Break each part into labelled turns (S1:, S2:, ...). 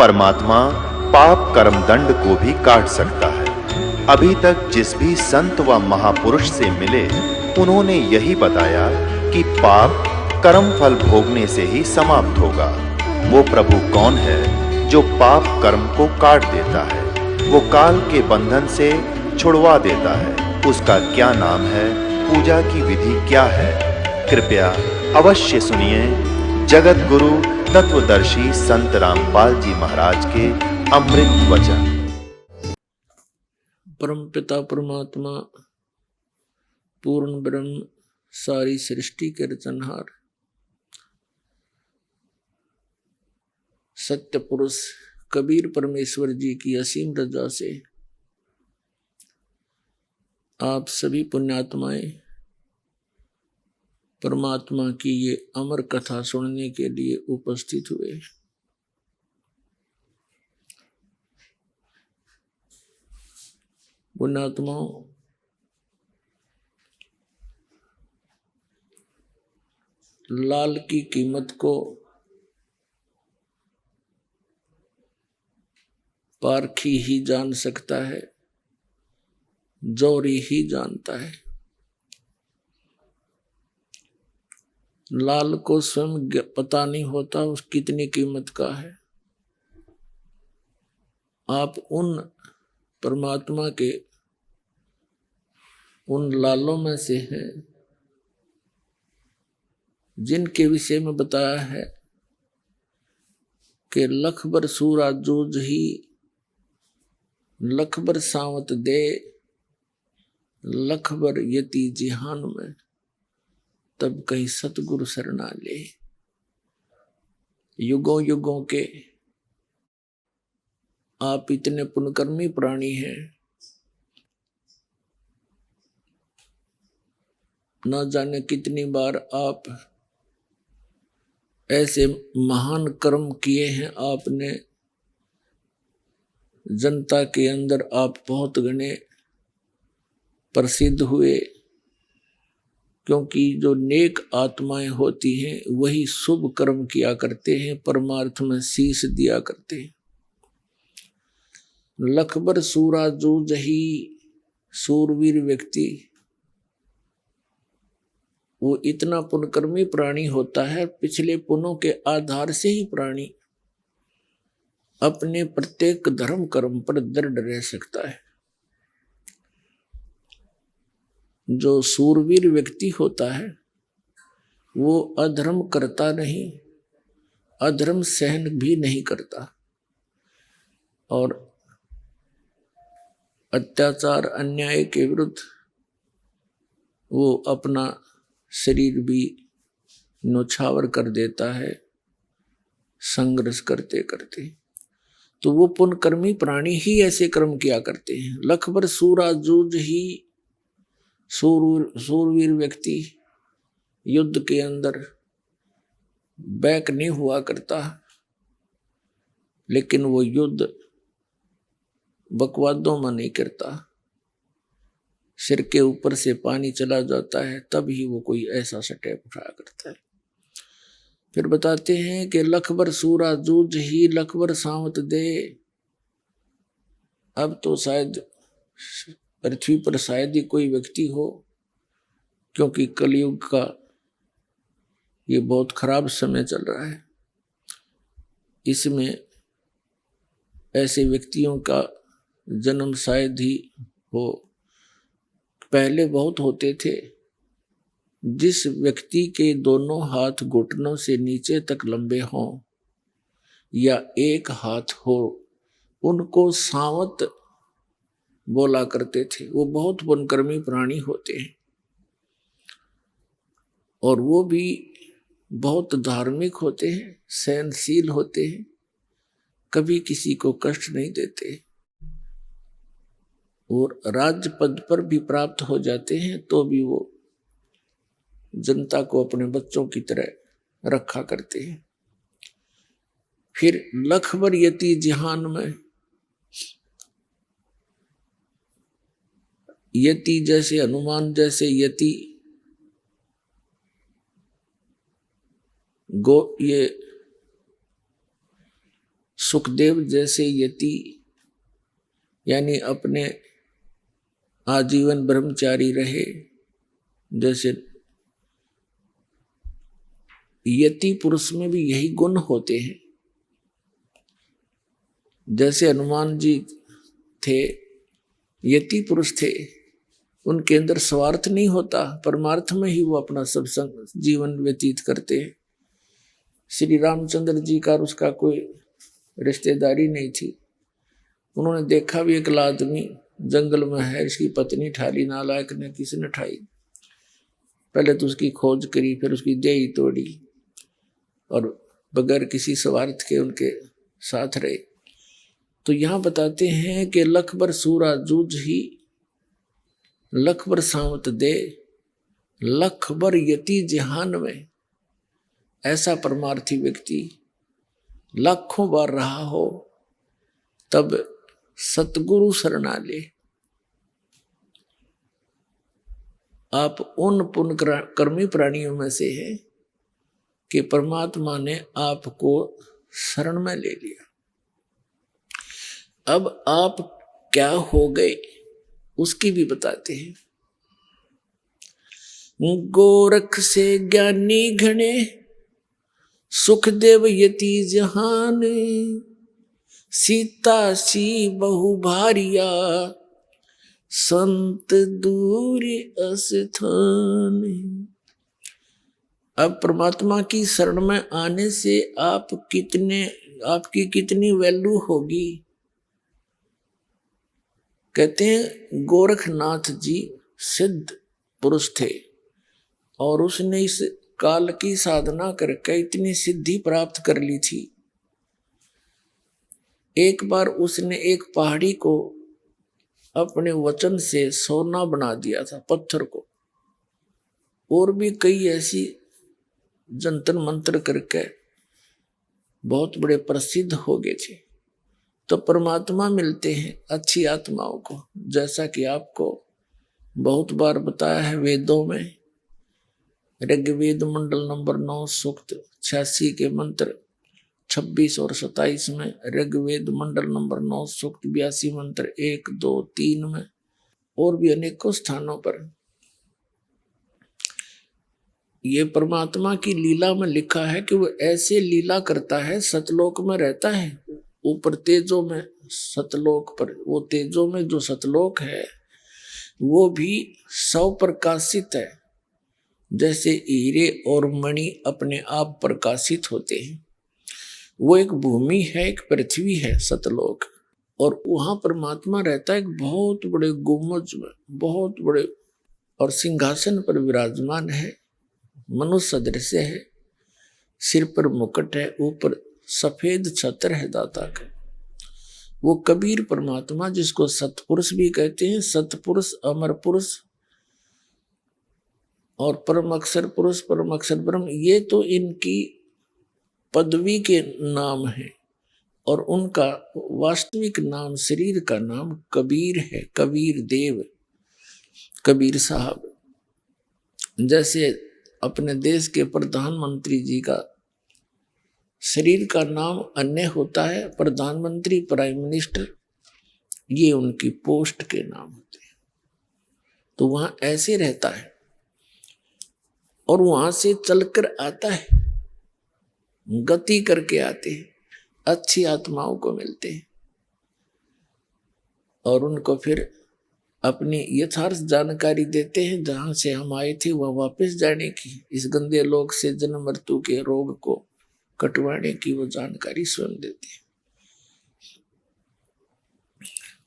S1: परमात्मा पाप कर्म दंड को भी काट सकता है। अभी तक जिस भी संत व महापुरुष से मिले, उन्होंने यही बताया कि पाप कर्म फल भोगने से ही समाप्त होगा। वो प्रभु कौन है जो पाप कर्म को काट देता है, वो काल के बंधन से छुड़वा देता है। उसका क्या नाम है, पूजा की विधि क्या है? कृपया अवश्य सुनिए जगत गुरु तत्वदर्शी संत रामपाल जी महाराज के अमृत वचन।
S2: परम पिता परमात्मा पूर्ण ब्रह्म सारी सृष्टि के रचनहार सत्य पुरुष कबीर परमेश्वर जी की असीम रजा से आप सभी पुण्यात्माएं परमात्मा की ये अमर कथा सुनने के लिए उपस्थित हुए। पुण्यात्माओं, लाल की कीमत को पारखी ही जान सकता है, जोरी ही जानता है। लाल को स्वयं पता नहीं होता उस कितनी कीमत का है। आप उन परमात्मा के उन लालों में से हैं जिनके विषय में बताया है कि लख बर सूरा जूझ ही लख बर सावत दे, लख बर यति जिहान में तब कहीं सतगुरु शरणा ले। युगों युगों के आप इतने पुण्यकर्मी प्राणी हैं, न जाने कितनी बार आप ऐसे महान कर्म किए हैं। आपने जनता के अंदर आप बहुत घने प्रसिद्ध हुए, क्योंकि जो नेक आत्माएं होती हैं वही शुभ कर्म किया करते हैं, परमार्थ में शीश दिया करते हैं। लखबर सूरा जूझ ही सूरवीर व्यक्ति वो इतना पुण्यकर्मी प्राणी होता है, पिछले पुण्यों के आधार से ही प्राणी अपने प्रत्येक धर्म कर्म पर दृढ़ रह सकता है। जो सूरवीर व्यक्ति होता है वो अधर्म करता नहीं, अधर्म सहन भी नहीं करता, और अत्याचार अन्याय के विरुद्ध वो अपना शरीर भी न्योछावर कर देता है संघर्ष करते करते। तो वो पुण्यकर्मी प्राणी ही ऐसे कर्म किया करते हैं। लखबर सूरा जूझ ही सूरवीर व्यक्ति युद्ध के अंदर बैक नहीं हुआ करता, लेकिन वो युद्ध बकवादों में नहीं करता। सिर के ऊपर से पानी चला जाता है तब ही वो कोई ऐसा स्टेप उठाया करता है। फिर बताते हैं कि लखबर सूरा जूझ ही लखबर सावत दे। अब तो शायद पृथ्वी पर शायद ही कोई व्यक्ति हो, क्योंकि कलयुग का ये बहुत खराब समय चल रहा है। इसमें ऐसे व्यक्तियों का जन्म शायद ही हो। पहले बहुत होते थे। जिस व्यक्ति के दोनों हाथ घुटनों से नीचे तक लंबे हों या एक हाथ हो, उनको सावत बोला करते थे। वो बहुत पुण्यकर्मी प्राणी होते हैं और वो भी बहुत धार्मिक होते हैं, सहनशील होते हैं, कभी किसी को कष्ट नहीं देते, और राज्य पद पर भी प्राप्त हो जाते हैं तो भी वो जनता को अपने बच्चों की तरह रखा करते हैं। फिर लखबर यति जिहान में, यति जैसे हनुमान जैसे यति ये सुखदेव जैसे यति यानी अपने आजीवन ब्रह्मचारी रहे, जैसे यति पुरुष में भी यही गुण होते हैं। जैसे हनुमान जी थे, यति पुरुष थे, उनके अंदर स्वार्थ नहीं होता, परमार्थ में ही वो अपना सब जीवन व्यतीत करते हैं। श्री रामचंद्र जी का उसका कोई रिश्तेदारी नहीं थी। उन्होंने देखा भी एक आदमी जंगल में है, इसकी पत्नी ठाली, नालायक ने किसने ठाई, पहले तो उसकी खोज करी, फिर उसकी देही तोड़ी और बगैर किसी स्वार्थ के उनके साथ रहे। तो यहां बताते हैं कि लखबर सूरा जूझ ही लखबर सामत दे, लखबर यति जहान में। ऐसा परमार्थी व्यक्ति लाखों बार रहा हो तब सतगुरु शरणा ले। आप उन पुण्य कर्मी प्राणियों में से हैं कि परमात्मा ने आपको शरण में ले लिया। अब आप क्या हो गए उसकी भी बताते हैं। गोरख से ज्ञानी घने, सुखदेव यति जहान, सीता सी बहु भारिया, संत दूर अस्थान। अब परमात्मा की शरण में आने से आपकी कितनी वैल्यू होगी। कहते हैं गोरखनाथ जी सिद्ध पुरुष थे और उसने इस काल की साधना करके इतनी सिद्धि प्राप्त कर ली थी। एक बार उसने एक पहाड़ी को अपने वचन से सोना बना दिया था, पत्थर को, और भी कई ऐसी जंतर मंत्र करके बहुत बड़े प्रसिद्ध हो गए थे। तो परमात्मा मिलते हैं अच्छी आत्माओं को, जैसा कि आपको बहुत बार बताया है वेदों में। ऋग्वेद मंडल नंबर 9 सूक्त 86 के मंत्र 26 और 27 में, ऋग्वेद मंडल नंबर 9 सूक्त 82 मंत्र 1, 2, 3 में, और भी अनेकों स्थानों पर ये परमात्मा की लीला में लिखा है कि वो ऐसे लीला करता है। सतलोक में रहता है, ऊपर तेजों में, सतलोक पर, वो तेजों में जो सतलोक है वो भी सौ प्रकाशित है, जैसे हीरे और मणि अपने आप प्रकाशित होते हैं। वो एक भूमि है, एक पृथ्वी है सतलोक, और वहां परमात्मा रहता है एक बहुत बड़े गुम्बज में, बहुत बड़े, और सिंहासन पर विराजमान है, मनुष्य सदृश है, सिर पर मुकुट है, ऊपर सफेद छत्र है दाता का। वो कबीर परमात्मा जिसको सतपुरुष भी कहते हैं, सतपुरुष, अमर पुरुष और परम अक्षर पुरुष, परम अक्षर ब्रह्म, ये तो इनकी पदवी के नाम है, और उनका वास्तविक नाम, शरीर का नाम कबीर है, कबीर देव, कबीर साहब। जैसे अपने देश के प्रधानमंत्री जी का शरीर का नाम अन्य होता है, प्रधानमंत्री, प्राइम मिनिस्टर, ये उनकी पोस्ट के नाम होते हैं। तो वहां ऐसे रहता है और वहां से चलकर आता है, गति करके आते हैं, अच्छी आत्माओं को मिलते हैं और उनको फिर अपनी यथार्थ जानकारी देते हैं, जहां से हम आए थे वह वापस जाने की, इस गंदे लोक से जन्म मृत्यु के रोग को कटवाने की वो जानकारी स्वयं देते हैं।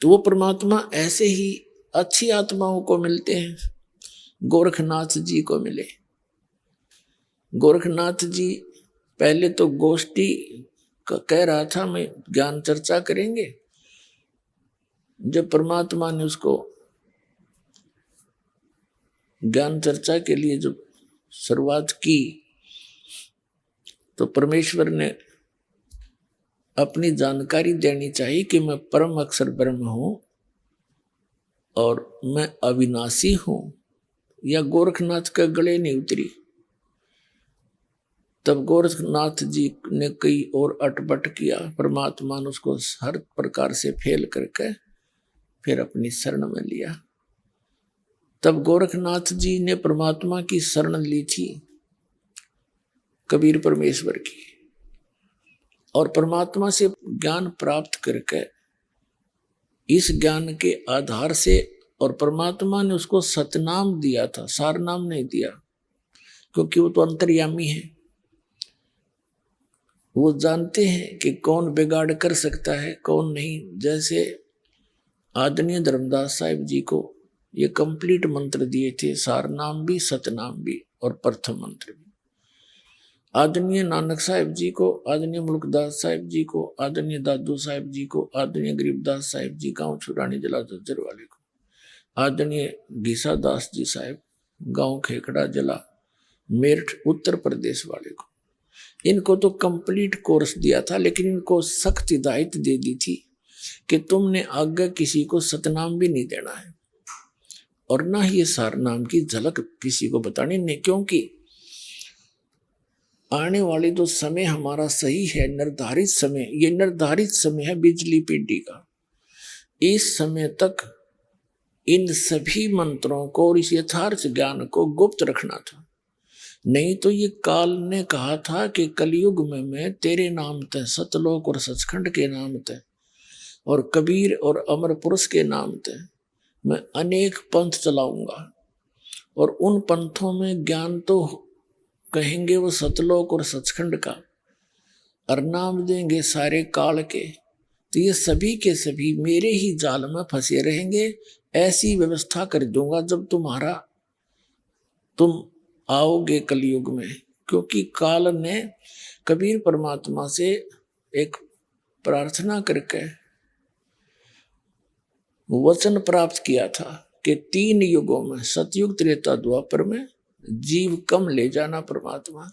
S2: तो वो परमात्मा ऐसे ही अच्छी आत्माओं को मिलते हैं। गोरखनाथ जी को मिले। गोरखनाथ जी पहले तो गोष्ठी कह रहा था, मैं ज्ञान चर्चा करेंगे। जब परमात्मा ने उसको ज्ञान चर्चा के लिए जब शुरुआत की तो परमेश्वर ने अपनी जानकारी देनी चाहिए कि मैं परम अक्षर ब्रह्म हूं और मैं अविनाशी हूं, या गोरखनाथ के गले नहीं उतरी। तब गोरखनाथ जी ने कई और अटपट किया, परमात्मा ने उसको हर प्रकार से फेल करके फिर अपनी शरण में लिया। तब गोरखनाथ जी ने परमात्मा की शरण ली थी, कबीर परमेश्वर की, और परमात्मा से ज्ञान प्राप्त करके इस ज्ञान के आधार से, और परमात्मा ने उसको सतनाम दिया था, सार नाम नहीं दिया, क्योंकि वो तो अंतर्यामी है। वो जानते हैं कि कौन बिगाड़ कर सकता है कौन नहीं। जैसे आदरणीय धर्मदास साहिब जी को ये कंप्लीट मंत्र दिए थे, सार नाम भी, सतनाम भी और प्रथम मंत्र भी। आदरणीय नानक साहिब जी को, आदरणीय मुल्कदास साहिब जी को, आदरणीय दादू साहिब जी को, आदरणीय गरीबदास साहिब जी गांव छुरानी जिला झज्जर वाले को, आदरणीय गीसा दास जी साहिब गांव खेकड़ा जिला मेरठ उत्तर प्रदेश वाले को, इनको तो कंप्लीट कोर्स दिया था, लेकिन इनको सख्त हिदायत दे दी थी कि तुमने आगे किसी को सतनाम भी नहीं देना है और ना ही ये सार नाम की झलक किसी को बतानी नहीं, क्योंकि आने वाली जो समय हमारा सही है, निर्धारित समय, ये निर्धारित समय है बिजली पीढ़ी का। इस समय तक इन सभी मंत्रों को और इस यथार्थ ज्ञान को गुप्त रखना था। नहीं तो ये काल ने कहा था कि कलयुग में मैं तेरे नाम ते, सतलोक और सचखंड के नाम ते और कबीर और अमर पुरुष के नाम ते मैं अनेक पंथ चलाऊंगा, और उन पंथों में ज्ञान तो कहेंगे वो सतलोक और सचखंड का, और नाम देंगे सारे काल के, तो ये सभी के सभी मेरे ही जाल में फंसे रहेंगे। ऐसी व्यवस्था कर दूंगा जब तुम आओगे कलयुग में, क्योंकि काल ने कबीर परमात्मा से एक प्रार्थना करके वचन प्राप्त किया था कि 3 युगों में, सतयुग त्रेता द्वापर में जीव कम ले जाना परमात्मा।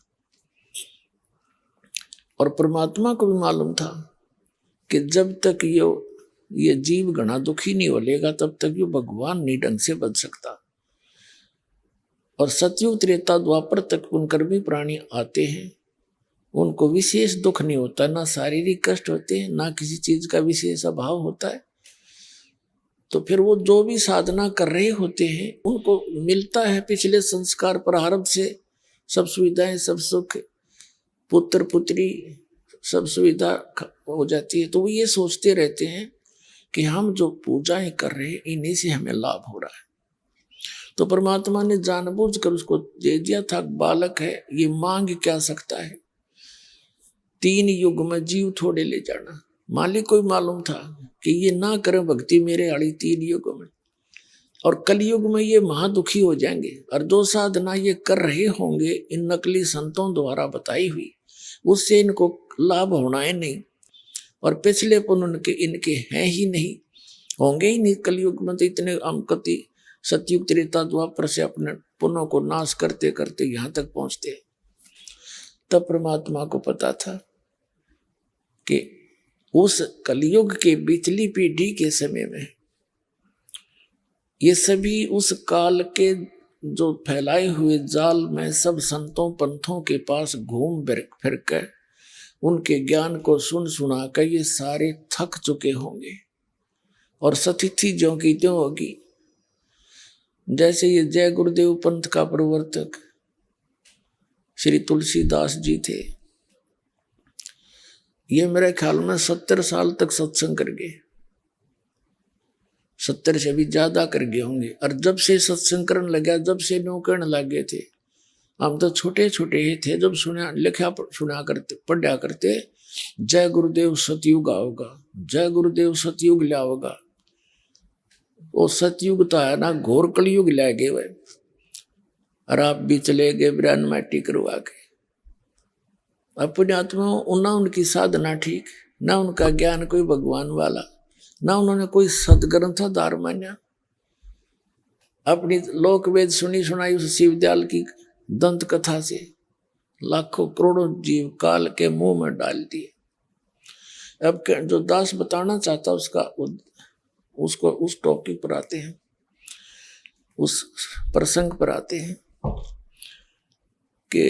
S2: और परमात्मा को भी मालूम था कि जब तक ये जीव घना दुखी नहीं होलेगा तब तक ये भगवान नहीं ढंग से बच सकता। और सतयुग त्रेता द्वापर तक कर्मी प्राणी आते हैं, उनको विशेष दुख नहीं होता, ना शारीरिक कष्ट होते हैं, ना किसी चीज का विशेष अभाव होता है। तो फिर वो जो भी साधना कर रहे होते हैं उनको मिलता है पिछले संस्कार प्रारब्ध से सब सुविधाएं, सब सुख, पुत्र पुत्री, सब सुविधा हो जाती है। तो वो ये सोचते रहते हैं कि हम जो पूजाएं कर रहे हैं इन्हीं से हमें लाभ हो रहा है। तो परमात्मा ने जानबूझकर उसको दे दिया था, बालक है ये मांग क्या सकता है, 3 युग में जीव थोड़े ले जाना। मालिक को मालूम था कि ये ना करें भक्ति मेरे आड़ी 3 युग में, और कलयुग में ये महादुखी हो जाएंगे। और जो साधना ये कर रहे होंगे इन नकली संतों द्वारा बताई हुई, उससे इनको लाभ होना है नहीं, और पिछले पुण्य इनके हैं ही नहीं, होंगे ही नहीं। कलयुग में तो इतने अमकति सतयुग त्रेता द्वापर से अपने पुण्यों को नाश करते करते यहाँ तक पहुंचते। तब परमात्मा को पता था कि उस कलयुग के बिचली पीढ़ी के समय में ये सभी उस काल के जो फैलाए हुए जाल में सब संतों पंथों के पास घूम फिर कर उनके ज्ञान को सुना कर ये सारे थक चुके होंगे, और स्थिति ज्यों की त्यों होगी। जैसे ये जय गुरुदेव पंथ का प्रवर्तक श्री तुलसीदास जी थे, ये मेरे ख्याल में 70 साल तक सत्संग कर गए, 70 से भी ज्यादा कर गए होंगे। और जब से सत्संग करने लगा, जब से न्यू करने लगे थे, हम तो छोटे छोटे ही थे जब सुना करते पढ़ा करते, जय गुरुदेव सतयुग आओगा, जय गुरुदेव सतयुग लाओगा। वो सतयुग तो है ना, घोर कलयुग ला गए वह, और आप भी चले गए ब्रह्म माटी करवा के। अपने आत्मा ना उनकी साधना ठीक, ना उनका ज्ञान कोई भगवान वाला, ना उन्होंने कोई सदग्रंथ धार मान्या। अपनी लोक वेद सुनी सुनाई उस शिवदयाल की दंत कथा से लाखों करोड़ों जीव काल के मुंह में डाल दिए। अब जो दास बताना चाहता उसको उस टॉपिक पर आते हैं, उस प्रसंग पर आते हैं कि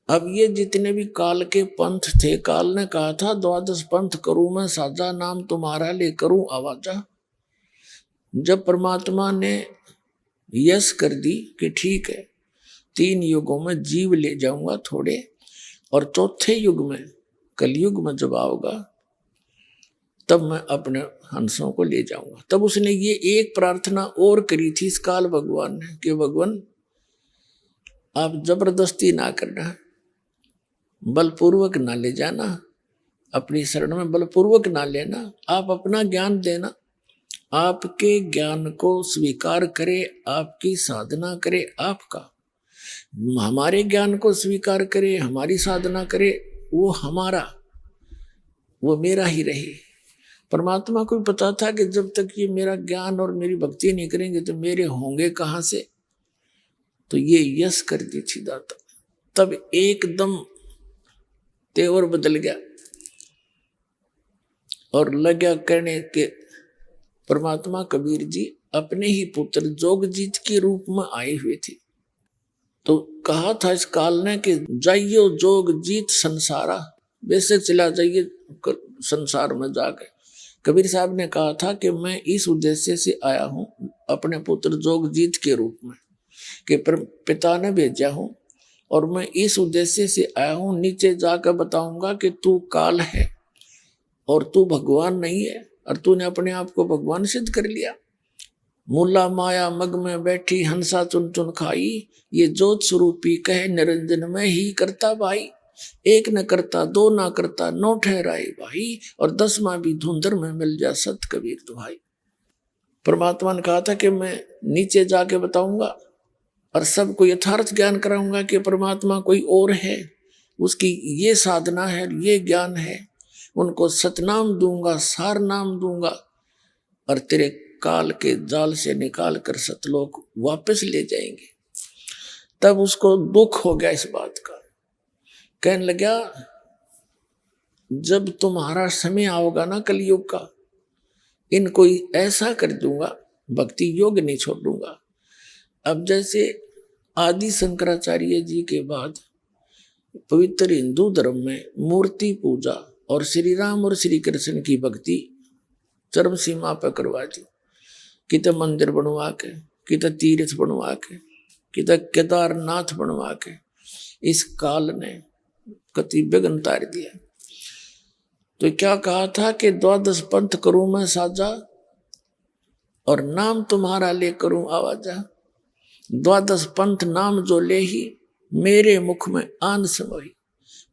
S2: अब ये जितने भी काल के पंथ थे, काल ने कहा था 12 पंथ करूं मैं साजा, नाम तुम्हारा ले करूं आवाजा। जब परमात्मा ने यस कर दी कि ठीक है 3 युगों में जीव ले जाऊंगा थोड़े, और चौथे युग में कलयुग में जब आओगा तब मैं अपने हंसों को ले जाऊंगा। तब उसने ये एक प्रार्थना और करी थी इस काल भगवान ने कि भगवान आप जबरदस्ती ना करना, बलपूर्वक ना ले जाना, अपनी शरण में बलपूर्वक ना लेना, आप अपना ज्ञान देना, आपके ज्ञान को स्वीकार करे, आपकी साधना करे आपका, हमारे ज्ञान को स्वीकार करे, हमारी साधना करे, वो हमारा, वो मेरा ही रहे। परमात्मा को भी पता था कि जब तक ये मेरा ज्ञान और मेरी भक्ति नहीं करेंगे तो मेरे होंगे कहाँ से। तो ये यस कर दी थी दाता। तब एकदम तेवर बदल गया और लगा कहने के परमात्मा कबीर जी अपने ही पुत्र जोगजीत के रूप में आए हुए थे। तो कहा था इस काल ने कि जाइयो जोगजीत संसारा, बेशक चला जाइए संसार में जाकर। कबीर साहब ने कहा था कि मैं इस उद्देश्य से आया हूं अपने पुत्र जोगजीत के रूप में, कि पिता ने भेजा हूं और मैं इस उद्देश्य से आया हूं, नीचे जाकर बताऊंगा कि तू काल है और तू भगवान नहीं है, और तूने अपने आप को भगवान सिद्ध कर लिया। मूला माया मग में बैठी हंसा चुन चुन खाई, ये जोत स्वरूपी कह निरंजन में ही करता भाई। एक न करता दो ना करता नौ ठहराए भाई, और 10वां भी धुंधर में मिल जा सत कबीर दुहाई। परमात्मा ने कहा था कि मैं नीचे जाके बताऊंगा और सबको यथार्थ ज्ञान कराऊंगा कि परमात्मा कोई और है, उसकी ये साधना है, ये ज्ञान है। उनको सतनाम दूंगा, सार नाम दूंगा, और तेरे काल के जाल से निकाल कर सतलोक वापस ले जाएंगे। तब उसको दुख हो गया इस बात का, कहने लगा जब तुम्हारा समय आओगा ना कलयुग का, इनको ऐसा कर दूंगा, भक्ति योग नहीं छोड़ूंगा। अब जैसे आदि शंकराचार्य जी के बाद पवित्र हिंदू धर्म में मूर्ति पूजा और श्री राम और श्री कृष्ण की भक्ति चरम सीमा पर करवा दी। कित मंदिर बनवा के, कित तीर्थ बनवा के, कित केदारनाथ बनवा के इस काल ने कति विघ्न तार दिया। तो क्या कहा था कि 12 पंथ करूं मैं साजा और नाम तुम्हारा ले करूं आवाजा। 12 पंथ नाम जो ले ही मेरे मुख में आन समोई,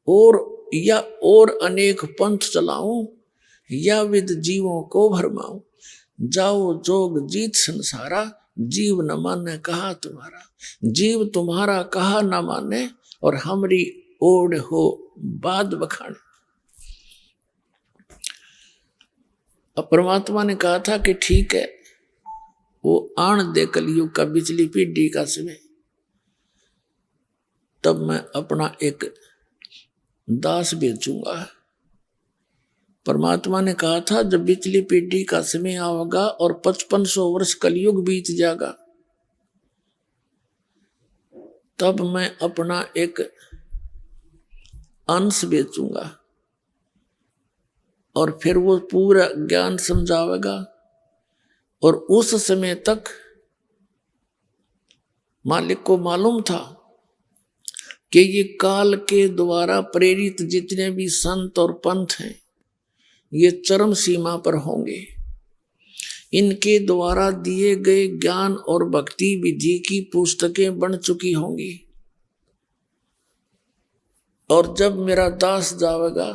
S2: और अनेक पंथ चलाऊं या विद जीवों को भरमाऊं। जाओ जोग जीत संसारा, जीव न माने कहा तुम्हारा। जीव तुम्हारा कहा न माने और हमरी ओढ़ हो बाद बखान। अब परमात्मा ने कहा था कि ठीक है, वो आन दे कलयुग का बिजली पीढ़ी का समय, तब मैं अपना एक दास भेजूंगा। परमात्मा ने कहा था जब बिजली पीढ़ी का समय आएगा और 5500 वर्ष कलयुग बीत जाएगा, तब मैं अपना एक अंश बेचूंगा और फिर वो पूरा ज्ञान समझावेगा। और उस समय तक मालिक को मालूम था कि ये काल के द्वारा प्रेरित जितने भी संत और पंथ हैं ये चरम सीमा पर होंगे। इनके द्वारा दिए गए ज्ञान और भक्ति विधि की पुस्तकें बन चुकी होंगी, और जब मेरा दास जावेगा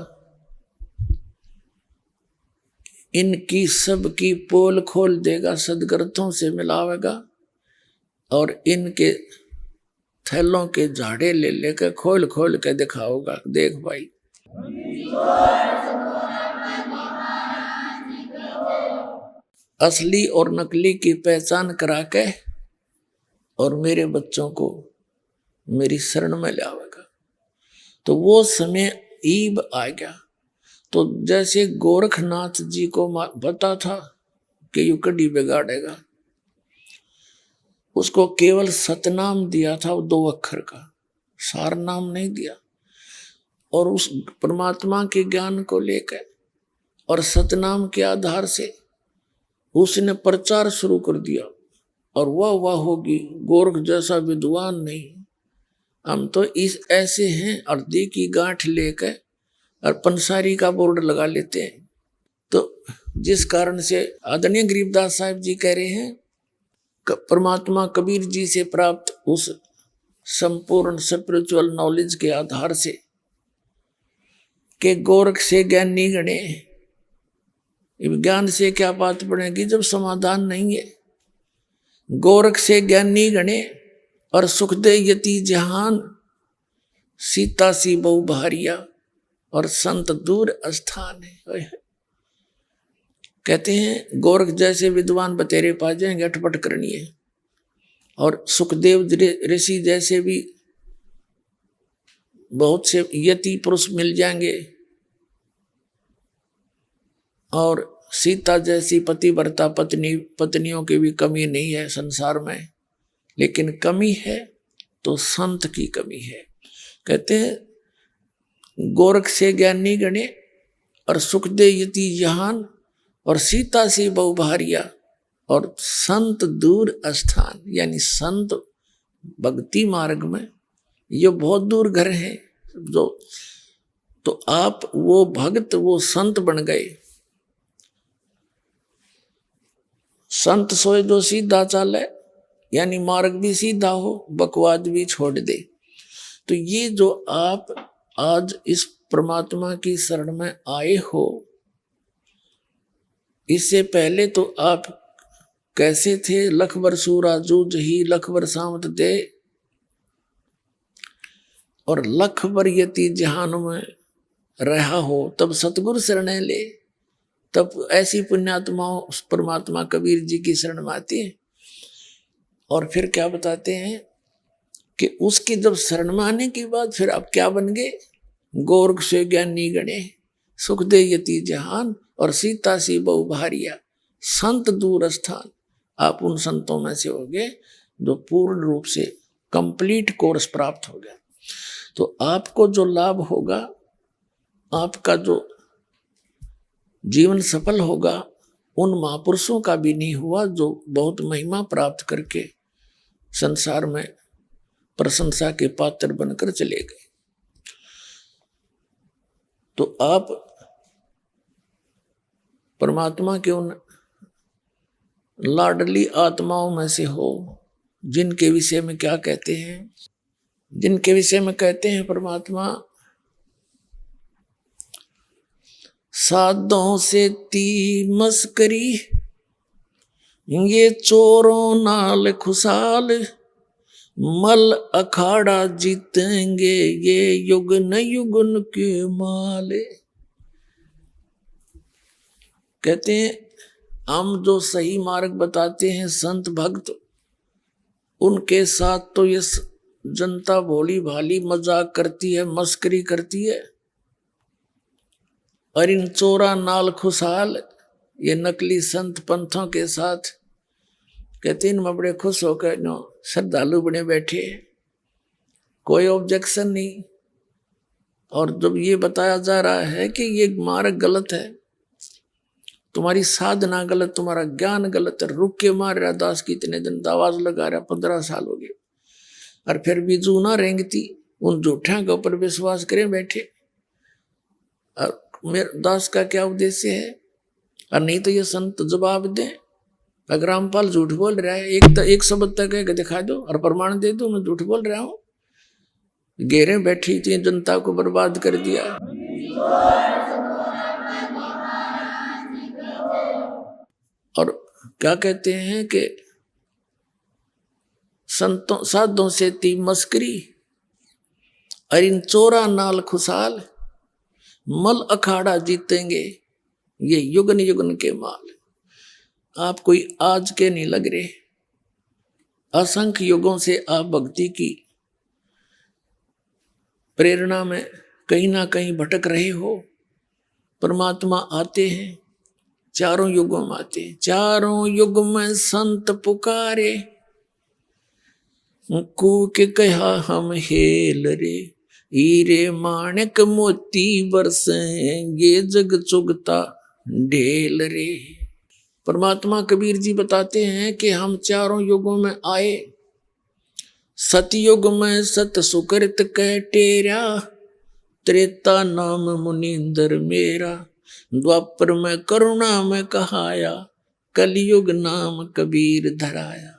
S2: इनकी सबकी पोल खोल देगा, सदग्रंथों से मिलावेगा और इनके थैलों के झाड़े ले लेकर खोल खोल के दिखाओगा, देख भाई असली और नकली की पहचान करा के और मेरे बच्चों को मेरी शरण में लावेगा। तो वो समय ईब आ गया। तो जैसे गोरखनाथ जी को पता था कि यू कड़ी बिगाड़ेगा, उसको केवल सतनाम दिया था, 2 अक्षर का, सार नाम नहीं दिया। और उस परमात्मा के ज्ञान को लेकर और सतनाम के आधार से उसने प्रचार शुरू कर दिया। और वाह होगी, गोरख जैसा विद्वान नहीं, हम तो इस ऐसे हैं, अर्दी की गांठ लेकर और पंसारी का बोर्ड लगा लेते हैं। तो जिस कारण से आदरणीय गरीबदास साहब जी कह रहे हैं, परमात्मा कबीर जी से प्राप्त उस संपूर्ण स्पिरिचुअल नॉलेज के आधार से के गोरख से ज्ञानी गणे। ज्ञान से क्या बात बनेगी जब समाधान नहीं है। गोरख से ज्ञानी गणे और सुख दे यति जहान, सीता सी बहु भारिया और संत दूर स्थान है। कहते हैं गोरख जैसे विद्वान बतेरे पा जाएंगे, अटपट करनी है। और सुखदेव ऋषि जैसे भी बहुत से यति पुरुष मिल जाएंगे, और सीता जैसी पतिव्रता पत्नियों की भी कमी नहीं है संसार में, लेकिन कमी है तो संत की कमी है। कहते हैं गोरख से ज्ञानी गणे और सुख दे यति जहान और सीता से बहु भारिया और संत दूर स्थान, यानी संत भक्ति मार्ग में ये बहुत दूर घर है जो, तो आप वो भक्त वो संत बन गए। संत सोए जो सीधा चाले, यानी मार्ग भी सीधा हो, बकवाद भी छोड़ दे। तो ये जो आप आज इस परमात्मा की शरण में आए हो, इससे पहले तो आप कैसे थे? लखबर सूरा जूझ ही लखबर सामत दे, और लखबर यति जहान में रहा हो, तब सतगुरु शरण ले, तब ऐसी पुण्यात्माओं उस परमात्मा कबीर जी की शरण में आती है। और फिर क्या बताते हैं कि उसकी जब शरण में आने के बाद फिर आप क्या बन गए? गोरख से ज्ञानी गणे, सुख दे यति जहान और सीता सी बहु भारिया, संत दूर स्थान। आप उन संतों में से हो गए जो पूर्ण रूप से कंप्लीट कोर्स प्राप्त हो गया। तो आपको जो लाभ होगा, आपका जो जीवन सफल होगा, उन महापुरुषों का भी नहीं हुआ जो बहुत महिमा प्राप्त करके संसार में प्रशंसा के पात्र बनकर चले गए। तो आप परमात्मा के उन लाडली आत्माओं में से हो, जिनके विषय में क्या कहते हैं? जिनके विषय में कहते हैं परमात्मा साधों से ती मस्करी, ये चोरों नाल खुशाल, मल अखाड़ा जीतेंगे ये युगन युगन के माले। कहते हैं हम जो सही मार्ग बताते हैं संत भक्त, उनके साथ तो ये जनता भोली भाली मजाक करती है, मस्करी करती है, और इन चोरा नाल खुशहाल ये नकली संत पंथों के साथ कहते हैं मैं बड़े खुश होकर नो श्रद्धालु बने बैठे, कोई ऑब्जेक्शन नहीं। और जब ये बताया जा रहा है कि ये मार्ग गलत है, तुम्हारी साधना गलत, तुम्हारा ज्ञान गलत है, रुक के मार रहा दास की इतने दिन आवाज लगा रहा, 15 साल हो गए, और फिर भी जूना रेंगती उन झूठा के ऊपर विश्वास करें बैठे। और मेरे दास का क्या उद्देश्य है? और नहीं तो ये संत जवाब दें, अगर रामपाल झूठ बोल रहा है, एक शब्द तक है दिखा दो और प्रमाण दे दो मैं झूठ बोल रहा हूं। घेरे बैठी थी, जनता को बर्बाद कर दिया। और क्या कहते हैं कि संतों साधों से ती मस्करी, और इन चोरा नाल खुशाल, मल अखाड़ा जीतेंगे ये युगन युगन के माल। आप कोई आज के नहीं लग रहे, असंख्य युगों से आप भक्ति की प्रेरणा में कहीं ना कहीं भटक रहे हो। परमात्मा आते हैं, चारों युगों में आते हैं, चारों युग में संत पुकारे, कूक के कहा हम हेल रे, हीरे माणक मोती बरसेंगे जग चुगता ढेल रे। परमात्मा कबीर जी बताते हैं कि हम चारों युगों में आए। सतयुग में सत सुकृत कह टेरा, त्रेता नाम मुनिंदर मेरा, द्वापर में करुणा में कहाया, कलयुग नाम कबीर धराया।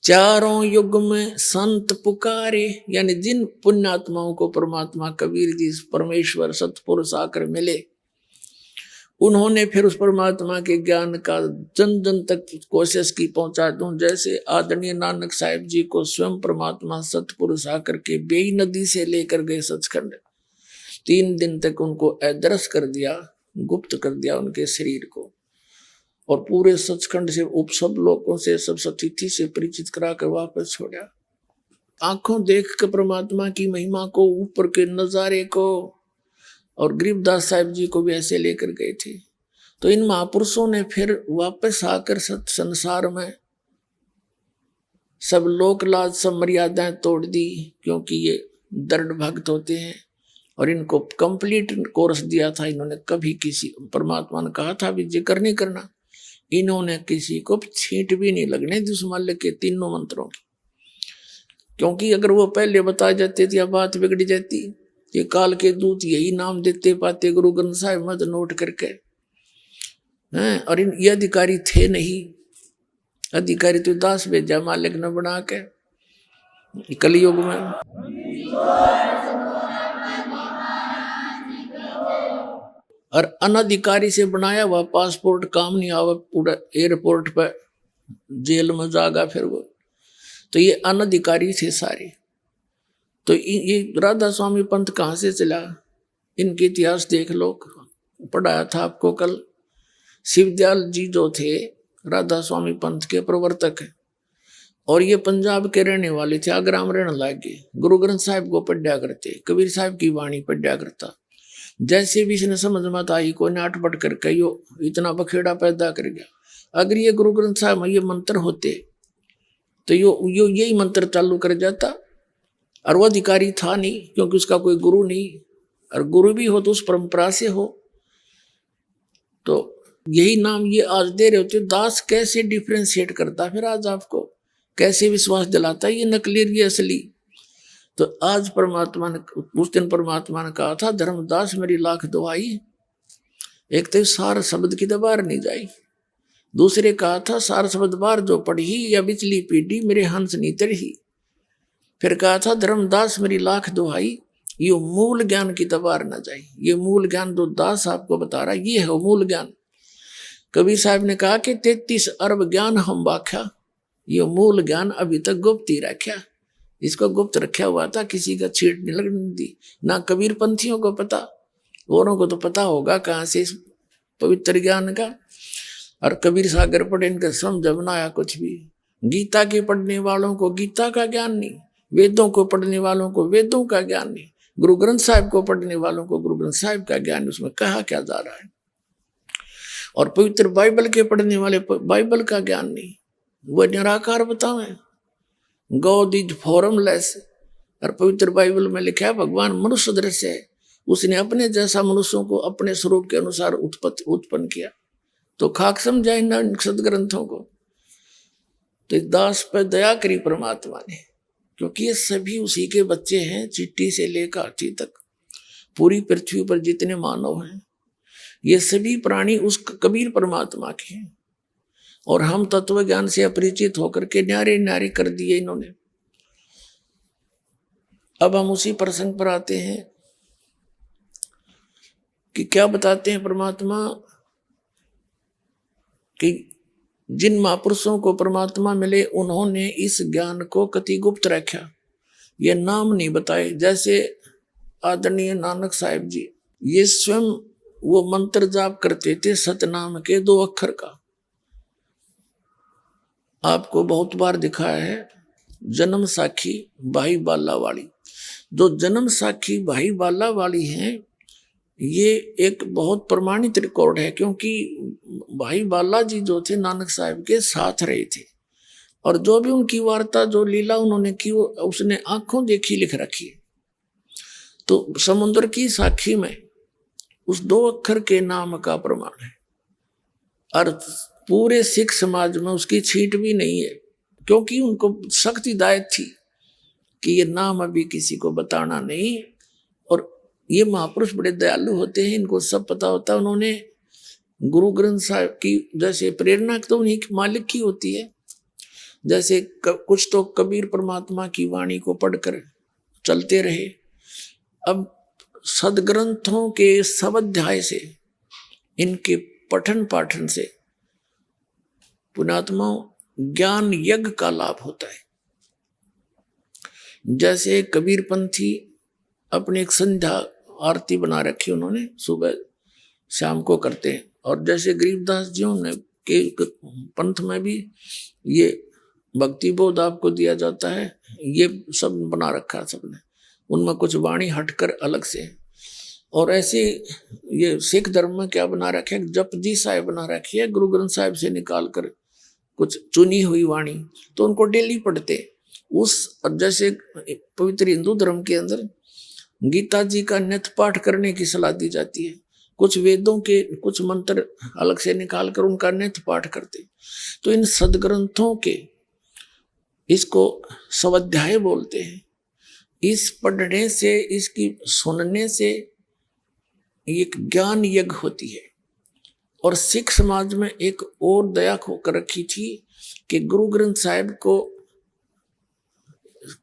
S2: चारों युग में संत पुकारे, यानी जिन पुण्यात्माओं को परमात्मा कबीर जी परमेश्वर सतपुरुष आकर मिले, उन्होंने फिर उस परमात्मा के ज्ञान का जन जन तक कोशिश की पहुंचा दूं। जैसे आदरणीय नानक साहिब जी को स्वयं परमात्मा सतपुरुष आकर के बेई नदी से लेकर गए सचखंड, 3 दिन तक उनको अदृश्य कर दिया, गुप्त कर दिया उनके शरीर को, और पूरे सचखंड से उप सब लोगों से सब सतिथि से परिचित कराकर वापस छोड़ा। आंखों देख कर परमात्मा की महिमा को, ऊपर के नजारे को, और गरीबदास साहिब जी को भी ऐसे लेकर गए थे। तो इन महापुरुषों ने फिर वापस आकर सत संसार में सब लोक लाज सब मर्यादाएं तोड़ दी, क्योंकि ये दृढ़ भक्त होते हैं और इनको कंप्लीट कोर्स दिया था इन्होंने। कभी किसी परमात्मा ने कहा था भी जिक्र नहीं करना, इन्होंने किसी को छींट भी नहीं लगने दी उस माल्य के तीनों मंत्रों की, क्योंकि अगर वो पहले बता जाते थे या बात बिगड़ जाती। ये काल के दूत यही नाम देते पाते गुरु ग्रंथ साहिब मत नोट करके हैं, और ये अधिकारी थे नहीं। अधिकारी तो दास भेजा मालिक ने बना के कलयुग में। और अनधिकारी से बनाया हुआ पासपोर्ट काम नहीं आवा, पूरा एयरपोर्ट पर जेल में जागा फिर वो। तो ये अनधिकारी थे सारे। तो ये राधा स्वामी पंथ कहाँ से चला, इनके इतिहास देख लो, पढ़ाया था आपको कल। शिवदयाल जी जो थे राधा स्वामी पंथ के प्रवर्तक हैं, और ये पंजाब के रहने वाले थे, आगरा में रहने लगे। गुरु ग्रंथ साहिब को पढ़ा करते, कबीर साहिब की वाणी पढ़ा करता। जैसे भी इसने समझ मत आई, कोई नाटपट करके यो इतना बखेड़ा पैदा कर गया। अगर ये गुरु ग्रंथ साहिब में ये मंत्र होते तो यो यही मंत्र चालू कर जाता। और वो अधिकारी था नहीं, क्योंकि उसका कोई गुरु नहीं, और गुरु भी हो तो उस परंपरा से हो। तो यही नाम ये आज दे रहे होते। दास कैसे डिफ्रेंशिएट करता, फिर आज आपको कैसे विश्वास दिलाता ये नकली ये असली। तो आज परमात्मा ने, उस दिन परमात्मा ने कहा था, धर्मदास मेरी लाख दुआई, एक तो सार शब्द की दबार नहीं जाई, दूसरे कहा था सार शब्द बार जो पढ़ी या बिचली पीढ़ी मेरे हंस नहीं तरही। फिर कहा था धर्मदास मेरी लाख दुहाई, ये मूल ज्ञान की तबार न जाए। ये मूल ज्ञान जो दास आपको बता रहा, ये है मूल ज्ञान। कबीर साहब ने कहा कि 33 अरब ज्ञान हम बाख्या, ये मूल ज्ञान अभी तक गुप्त ही रखा। इसको गुप्त रखा हुआ था, किसी का छींट नहीं लगने दी, ना कबीर पंथियों को पता, औरों को तो पता होगा कहाँ से इस पवित्र ज्ञान का। और कबीर सागर पढ़े, इनका समझ न आया कुछ भी। गीता के पढ़ने वालों को गीता का ज्ञान नहीं, वेदों को पढ़ने वालों को वेदों का ज्ञान नहीं, गुरु ग्रंथ साहिब को पढ़ने वालों को गुरु ग्रंथ साहिब का ज्ञान, उसमें कहा क्या जा रहा है। और पवित्र बाइबल के पढ़ने वाले बाइबल का ज्ञान नहीं, वह निराकार बतावे, गॉड इज फॉर्मलेस। और पवित्र बाइबल में लिखा है भगवान मनुष्य दृश्य है, उसने अपने जैसा मनुष्यों को अपने स्वरूप के अनुसार उत्पन्न किया। तो खाक समझा इन सदग्रंथों को। तो दास पर दया करी परमात्मा ने, क्योंकि ये सभी उसी के बच्चे हैं, चिट्टी से लेकर हाथी तक। पूरी पृथ्वी पर जितने मानव हैं ये सभी प्राणी उस कबीर परमात्मा के हैं, और हम तत्व ज्ञान से अपरिचित होकर के न्यारे न्यारे कर दिए इन्होंने। अब हम उसी प्रसंग पर आते हैं कि क्या बताते हैं परमात्मा कि जिन महापुरुषों को परमात्मा मिले उन्होंने इस ज्ञान को कति गुप्त रखा, ये नाम नहीं बताए। जैसे आदरणीय नानक साहिब जी, ये स्वयं वो मंत्र जाप करते थे सतनाम के 2 अक्षर का। आपको बहुत बार दिखाया है जन्म साखी भाई बाला वाली। जो जन्म साखी भाई बाला वाली हैं, ये एक बहुत प्रमाणित रिकॉर्ड है, क्योंकि भाई बाला जी जो थे नानक साहिब के साथ रहे थे, और जो भी उनकी वार्ता जो लीला उन्होंने की वो उसने आंखों देखी लिख रखी है। तो समुद्र की साखी में उस 2 अक्षर के नाम का प्रमाण है, और पूरे सिख समाज में उसकी छींट भी नहीं है, क्योंकि उनको सख्त हिदायत थी कि ये नाम अभी किसी को बताना नहीं। और ये महापुरुष बड़े दयालु होते हैं, इनको सब पता होता है। उन्होंने गुरु ग्रंथ साहिब की जैसे प्रेरणा तो उन्हीं के मालिक की होती है, जैसे कुछ तो कबीर परमात्मा की वाणी को पढ़कर चलते रहे। अब सदग्रंथों के सब अध्याय से, इनके पठन पाठन से पुण्यात्माओं ज्ञान यज्ञ का लाभ होता है। जैसे कबीर पंथी अपनी एक संध्या आरती बना रखी उन्होंने, सुबह शाम को करते हैं, और जैसे गरीबदास जियों ने के पंथ में भी ये भक्ति बोध आपको दिया जाता है, ये सब बना रखा है सबने, उनमें कुछ वाणी हटकर अलग से। और ऐसे ये सिख धर्म में क्या बना रखे, जपजी साहिब बना रखी है, गुरु ग्रंथ साहिब से निकाल कर कुछ चुनी हुई वाणी, तो उनको डेली पढ़ते उस। जैसे पवित्र हिंदू धर्म के अंदर गीता जी का नित्य पाठ करने की सलाह दी जाती है, कुछ वेदों के कुछ मंत्र अलग से निकाल कर उनका नित्य पाठ करते। तो इन सदग्रंथों के, इसको स्वाध्याय बोलते हैं, इस पढ़ने से, इसकी सुनने से एक ज्ञान यज्ञ होती है। और सिख समाज में एक और दया होकर रखी थी कि गुरु ग्रंथ साहिब को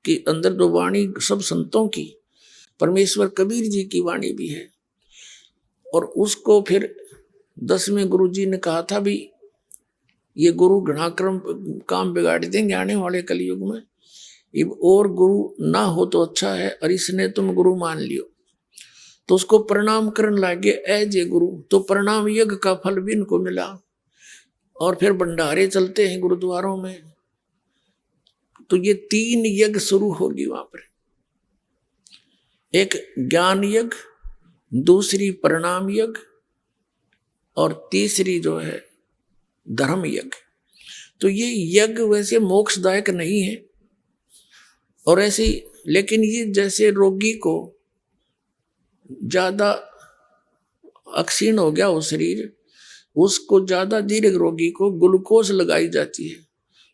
S2: के अंदर जो वाणी सब संतों की, परमेश्वर कबीर जी की वाणी भी है, और उसको फिर 10वें गुरु जी ने कहा था भी ये गुरु घृणाक्रम काम बिगाड़ देंगे आने वाले कलयुग में, और गुरु ना हो तो अच्छा है, और इसने तुम गुरु मान लियो। तो उसको प्रणाम करने लगे, ऐ जे गुरु। तो प्रणाम यज्ञ का फल भी इनको मिला। और फिर भंडारे चलते हैं गुरुद्वारों में, तो ये 3 यज्ञ शुरू होगी वहां पर, एक ज्ञान यज्ञ, दूसरी प्रणाम यज्ञ, और तीसरी जो है धर्म यज्ञ। तो ये यज्ञ वैसे मोक्षदायक नहीं है, और ऐसे, लेकिन ये जैसे रोगी को ज्यादा अक्षीण हो गया हो शरीर, उसको ज्यादा दीर्घ रोगी को ग्लूकोज लगाई जाती है,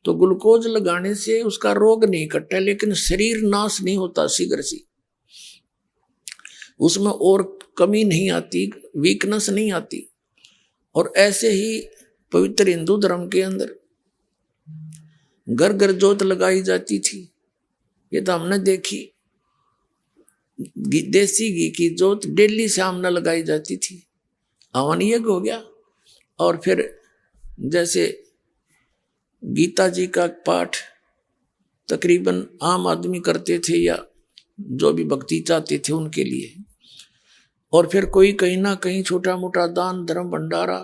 S2: तो ग्लूकोज लगाने से उसका रोग नहीं कटता, लेकिन शरीर नाश नहीं होता शीघ्र से, उसमें और कमी नहीं आती, वीकनेस नहीं आती। और ऐसे ही पवित्र हिंदू धर्म के अंदर घर घर जोत लगाई जाती थी, ये तो हमने देखी। देसी घी की जोत डेली शाम न लगाई जाती थी, हवन यज्ञ हो गया। और फिर जैसे गीता जी का पाठ तकरीबन आम आदमी करते थे, या जो भी भक्ति चाहते थे उनके लिए। और फिर कोई कहीं ना कहीं छोटा मोटा दान धर्म भंडारा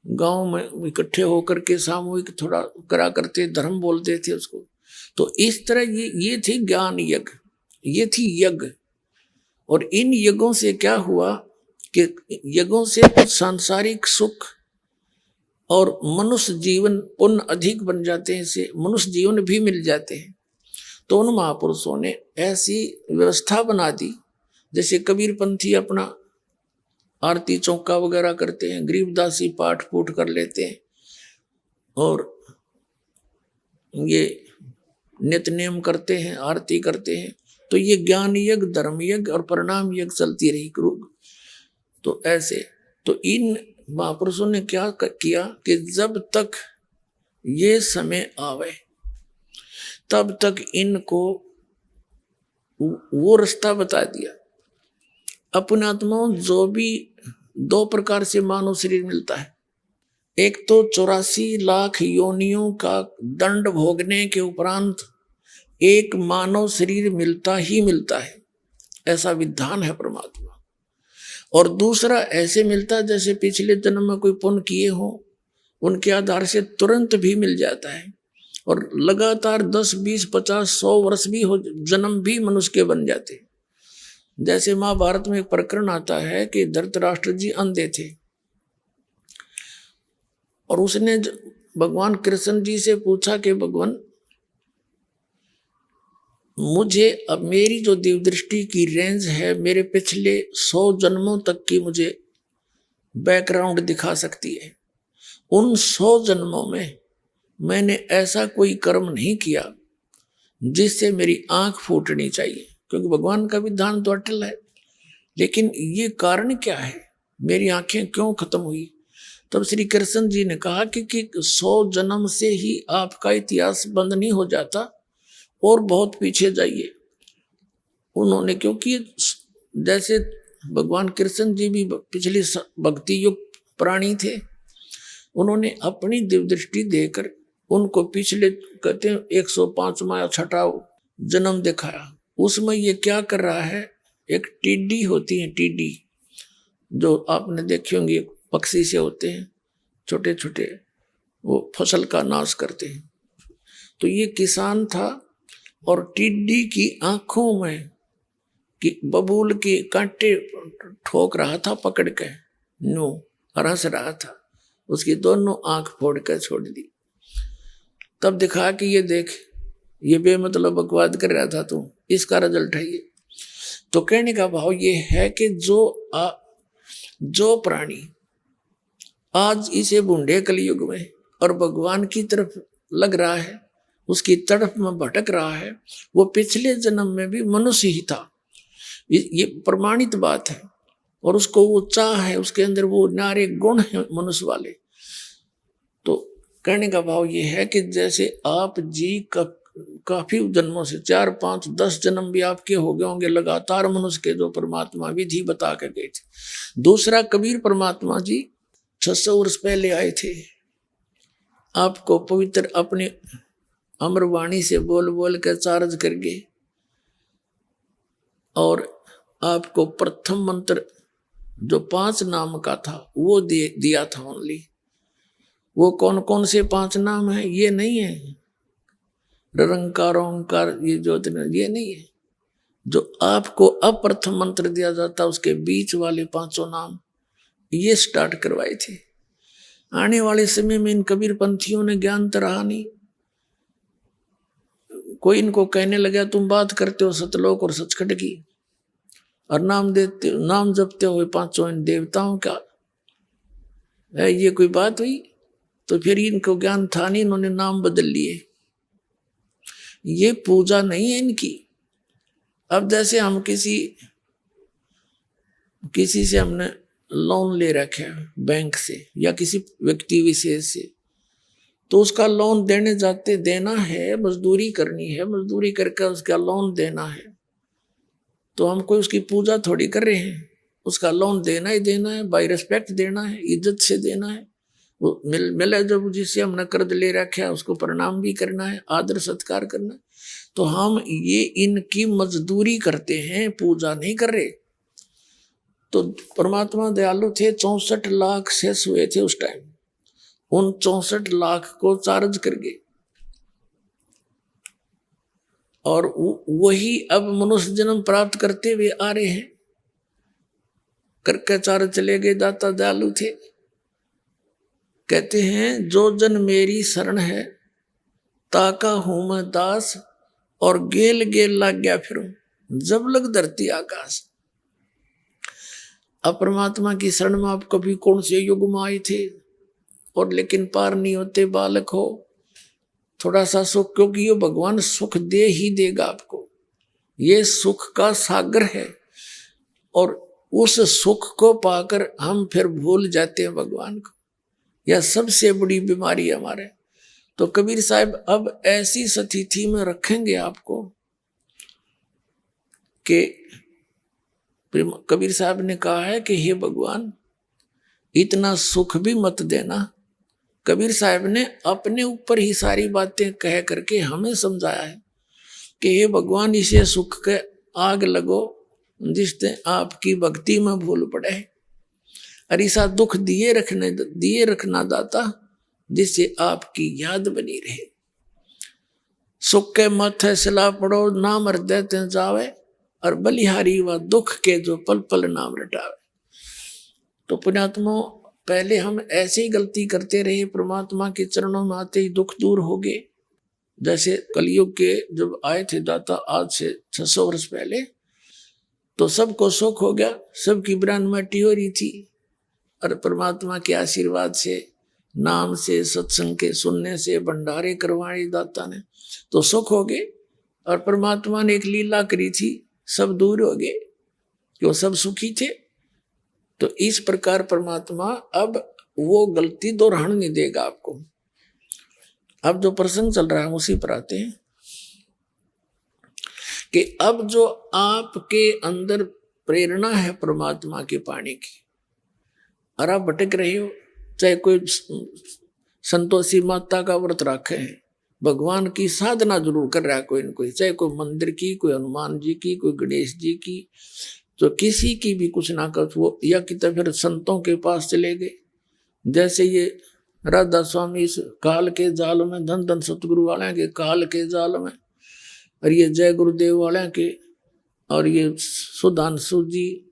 S2: गांव में इकट्ठे होकर के सामूहिक थोड़ा करा करते, धर्म बोलते थे उसको। तो इस तरह ये थी ज्ञान यज्ञ, ये थी यज्ञ। और इन यज्ञों से क्या हुआ कि यज्ञों से कुछ सांसारिक सुख और मनुष्य जीवन पुण्य अधिक बन जाते हैं, से मनुष्य जीवन भी मिल जाते हैं। तो उन महापुरुषों ने ऐसी व्यवस्था बना दी, जैसे कबीर पंथी अपना आरती चौका वगैरह करते हैं, गरीबदासी पाठ पूठ कर लेते हैं, और ये नित्य नेम करते हैं, आरती करते हैं। तो ये ज्ञान यज्ञ, धर्म यज्ञ और प्रणाम यज्ञ चलती रही क्रूग। तो ऐसे, तो इन महापुरुषों ने क्या किया कि जब तक ये समय आवे तब तक इनको वो रास्ता बता दिया। अपने आत्माओं, जो भी 2 प्रकार से मानव शरीर मिलता है, एक तो 84 लाख योनियों का दंड भोगने के उपरांत एक मानव शरीर मिलता ही मिलता है, ऐसा विधान है परमात्मा। और दूसरा ऐसे मिलता है जैसे पिछले जन्म में कोई पुण्य किए हो, उनके आधार से तुरंत भी मिल जाता है, और लगातार 10, 20, 50, 100 वर्ष भी हो, जन्म भी मनुष्य के बन जाते हैं। जैसे महाभारत में एक प्रकरण आता है कि धृतराष्ट्र जी अंधे थे, और उसने भगवान कृष्ण जी से पूछा कि भगवान, मुझे अब मेरी जो दिव्य दृष्टि की रेंज है मेरे पिछले 100 जन्मों तक की मुझे बैकग्राउंड दिखा सकती है। उन 100 जन्मों में मैंने ऐसा कोई कर्म नहीं किया जिससे मेरी आंख फूटनी चाहिए, क्योंकि भगवान का विधान तो अटल है। लेकिन ये कारण क्या है, मेरी आंखें क्यों खत्म हुई? तब श्री कृष्ण जी ने कहा कि 100 जन्म से ही आपका इतिहास बंद नहीं हो जाता, और बहुत पीछे जाइए। उन्होंने, क्योंकि जैसे भगवान कृष्ण जी भी पिछली भक्ति युक्त प्राणी थे, उन्होंने अपनी दिव्य दृष्टि देकर उनको पिछले कहते हैं 105वां 6वां जन्म दिखाया। उसमें ये क्या कर रहा है, एक टिड्डी होती है, टिड्डी जो आपने देखी होंगी, पक्षी से होते हैं छोटे छोटे, वो फसल का नाश करते हैं। तो ये किसान था और टिड्डी की आंखों में कि बबूल के कांटे ठोक रहा था पकड़ के, नो हंस रहा था, उसकी दोनों आंख फोड़ कर छोड़ दी। तब दिखा कि ये देख, ये बेमतलब बकवाद कर रहा था तू, इसका रिजल्ट है ये। तो कहने का भाव ये है कि जो प्राणी आज इसे बूढ़े कलयुग में और भगवान की तरफ लग रहा है, उसकी तरफ में भटक रहा है, वो पिछले जन्म में भी मनुष्य ही था। ये प्रमाणित बात है, और उसको वो चाह है, उसके अंदर वो नारे गुण है मनुष्य वाले। तो कहने का भाव ये है कि जैसे आप जी काफी जन्मों से 4, 5, 10 जन्म भी आपके हो गए होंगे लगातार मनुष्य के, जो परमात्मा विधि बता के गए थे। दूसरा, कबीर परमात्मा जी 600 वर्ष पहले आए थे, आपको पवित्र अपने अमरवाणी से बोल बोल कर चार्ज कर गए, और आपको प्रथम मंत्र जो 5 नाम का था वो दिया था ओनली। वो कौन कौन से 5 नाम है ये नहीं है, निरंकार ओंकार ये ज्योतिर्मय ये नहीं है। जो आपको अप्रथम मंत्र दिया जाता उसके बीच वाले 5 नाम ये स्टार्ट करवाए थे। आने वाले समय में इन कबीर पंथियों ने ज्ञान तो रहा नहीं, कोई इनको कहने लगा तुम बात करते हो सतलोक और सचखंड की, और नाम जपते हो 5 इन देवताओं का, ये कोई बात हुई? तो फिर इनको ज्ञान था नहीं, इन्होंने नाम बदल लिए। ये पूजा नहीं है इनकी। अब जैसे हम किसी से हमने लोन ले रखा है बैंक से या किसी व्यक्ति विशेष से, तो उसका लोन देना है, मजदूरी करनी है, मजदूरी करके उसका लोन देना है। तो हम कोई उसकी पूजा थोड़ी कर रहे हैं, उसका लोन देना ही देना है, बाय रिस्पेक्ट देना है, इज्जत से देना है। वो मिला जब जिससे हमने कर्ज ले रखा है उसको प्रणाम भी करना है, आदर सत्कार करना है। तो हम ये इनकी मजदूरी करते हैं, पूजा नहीं कर रहे। तो परमात्मा दयालु थे, 64 लाख शेष हुए थे उस टाइम, उन 64 लाख को चार्ज कर गए, और वही अब मनुष्य जन्म प्राप्त करते हुए आ रहे हैं, करके चार्ज चले गए। दाता दयालु थे, कहते हैं जो जन मेरी शरण है ताका हूं मैं दास, और गेल गेल लग गया फिरूं जब लग धरती आकाश। अब परमात्मा की शरण में आप कभी कौन से युग में आए थे, और लेकिन पार नहीं होते, बालक हो, थोड़ा सा सुख, क्योंकि ये भगवान सुख दे ही देगा आपको, ये सुख का सागर है। और उस सुख को पाकर हम फिर भूल जाते हैं भगवान को, यह सबसे बड़ी बीमारी है हमारे। तो कबीर साहब अब ऐसी स्थिति में रखेंगे आपको कि कबीर साहब ने कहा है कि हे भगवान इतना सुख भी मत देना। कबीर साहब ने अपने ऊपर ही सारी बातें कह करके हमें समझाया है कि हे भगवान इसे सुख के आग लगो जिससे आपकी भक्ति में भूल पड़े, और ऐसा दुख दिए रखना दाता जिससे आपकी याद बनी रहे। सुख के माथे सिला पड़ो नाम हृदय ते जावे, और बलिहारी व दुख के जो पल पल नाम रटावे। तो पुण्यात्मा पहले हम ऐसी गलती करते रहे, परमात्मा के चरणों में आते ही दुख दूर हो गए, जैसे कलयुग के जब आए थे दाता आज से 600 वर्ष पहले, तो सबको सुख हो गया, सबकी ब्रान मट्टी हो रही थी, और परमात्मा के आशीर्वाद से, नाम से, सत्संग के सुनने से, भंडारे करवाए दाता ने, तो सुख हो गए। और परमात्मा ने एक लीला करी थी, सब दूर हो गए, क्यों सब सुखी थे। तो इस प्रकार परमात्मा अब वो गलती दोहराने नहीं देगा आपको। अब जो प्रसंग चल रहा है उसी पर आते हैं कि अब जो आपके अंदर प्रेरणा है परमात्मा के पाने की, और आप भटक रहे हो, चाहे कोई संतोषी माता का व्रत रखे हैं, भगवान की साधना जरूर कर रहा है कोई न कोई, चाहे कोई मंदिर की, कोई हनुमान जी की, कोई गणेश जी की, तो किसी की भी कुछ ना कर वो, या कि तो फिर संतों के पास चले गए। जैसे ये राधा स्वामी इस काल के जाल में, धन धन सतगुरु वाले के काल के जाल में, और ये जय गुरुदेव वाले के, और ये सुधांशु जी,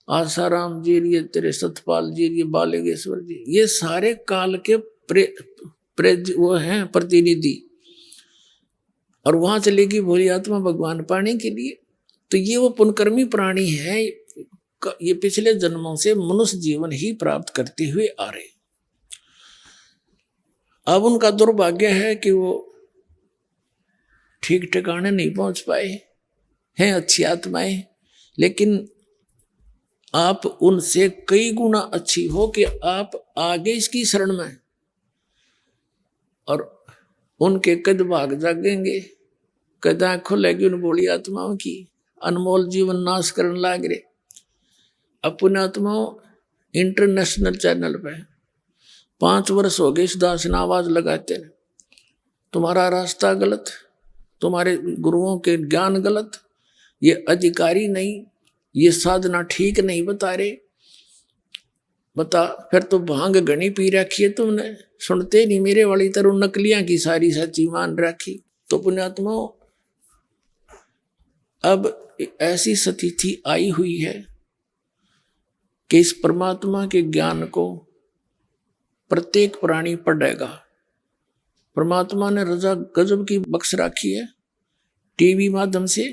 S2: आसाराम जी, ये तेरे सतपाल जी, ये बालेश्वर जी, ये सारे काल के वो हैं प्रतिनिधि, और वहां चलेगी भोली आत्मा भगवान पाने के लिए। तो ये वो पुण्यकर्मी प्राणी है, ये पिछले जन्मों से मनुष्य जीवन ही प्राप्त करते हुए आ रहे। अब उनका दुर्भाग्य है कि वो ठीक ठिकाने नहीं पहुंच पाए हैं, अच्छी आत्माएं, लेकिन आप उनसे कई गुना अच्छी हो कि आप आगे इसकी शरण में, और उनके कद भाग जागेंगे, कदा खुलेगी उन बोली आत्माओं की, अनमोल जीवन नाश करने लाग रहे। अपने आत्माओं इंटरनेशनल चैनल पे 5 वर्ष हो गए इस दास ने आवाज लगाते ने, तुम्हारा रास्ता गलत, तुम्हारे गुरुओं के ज्ञान गलत, ये अधिकारी नहीं, ये साधना ठीक नहीं बता रहे, बता फिर तो भांग घनी पी रखी है तुमने, सुनते नहीं मेरे वाली तरह, नकलियां की सारी सच्ची मान रखी। तो पुण्यात्माओं अब ऐसी स्थिति आई हुई है कि इस परमात्मा के ज्ञान को प्रत्येक प्राणी पढ़ेगा। परमात्मा ने रजा गजब की बख्श रखी है, टीवी माध्यम से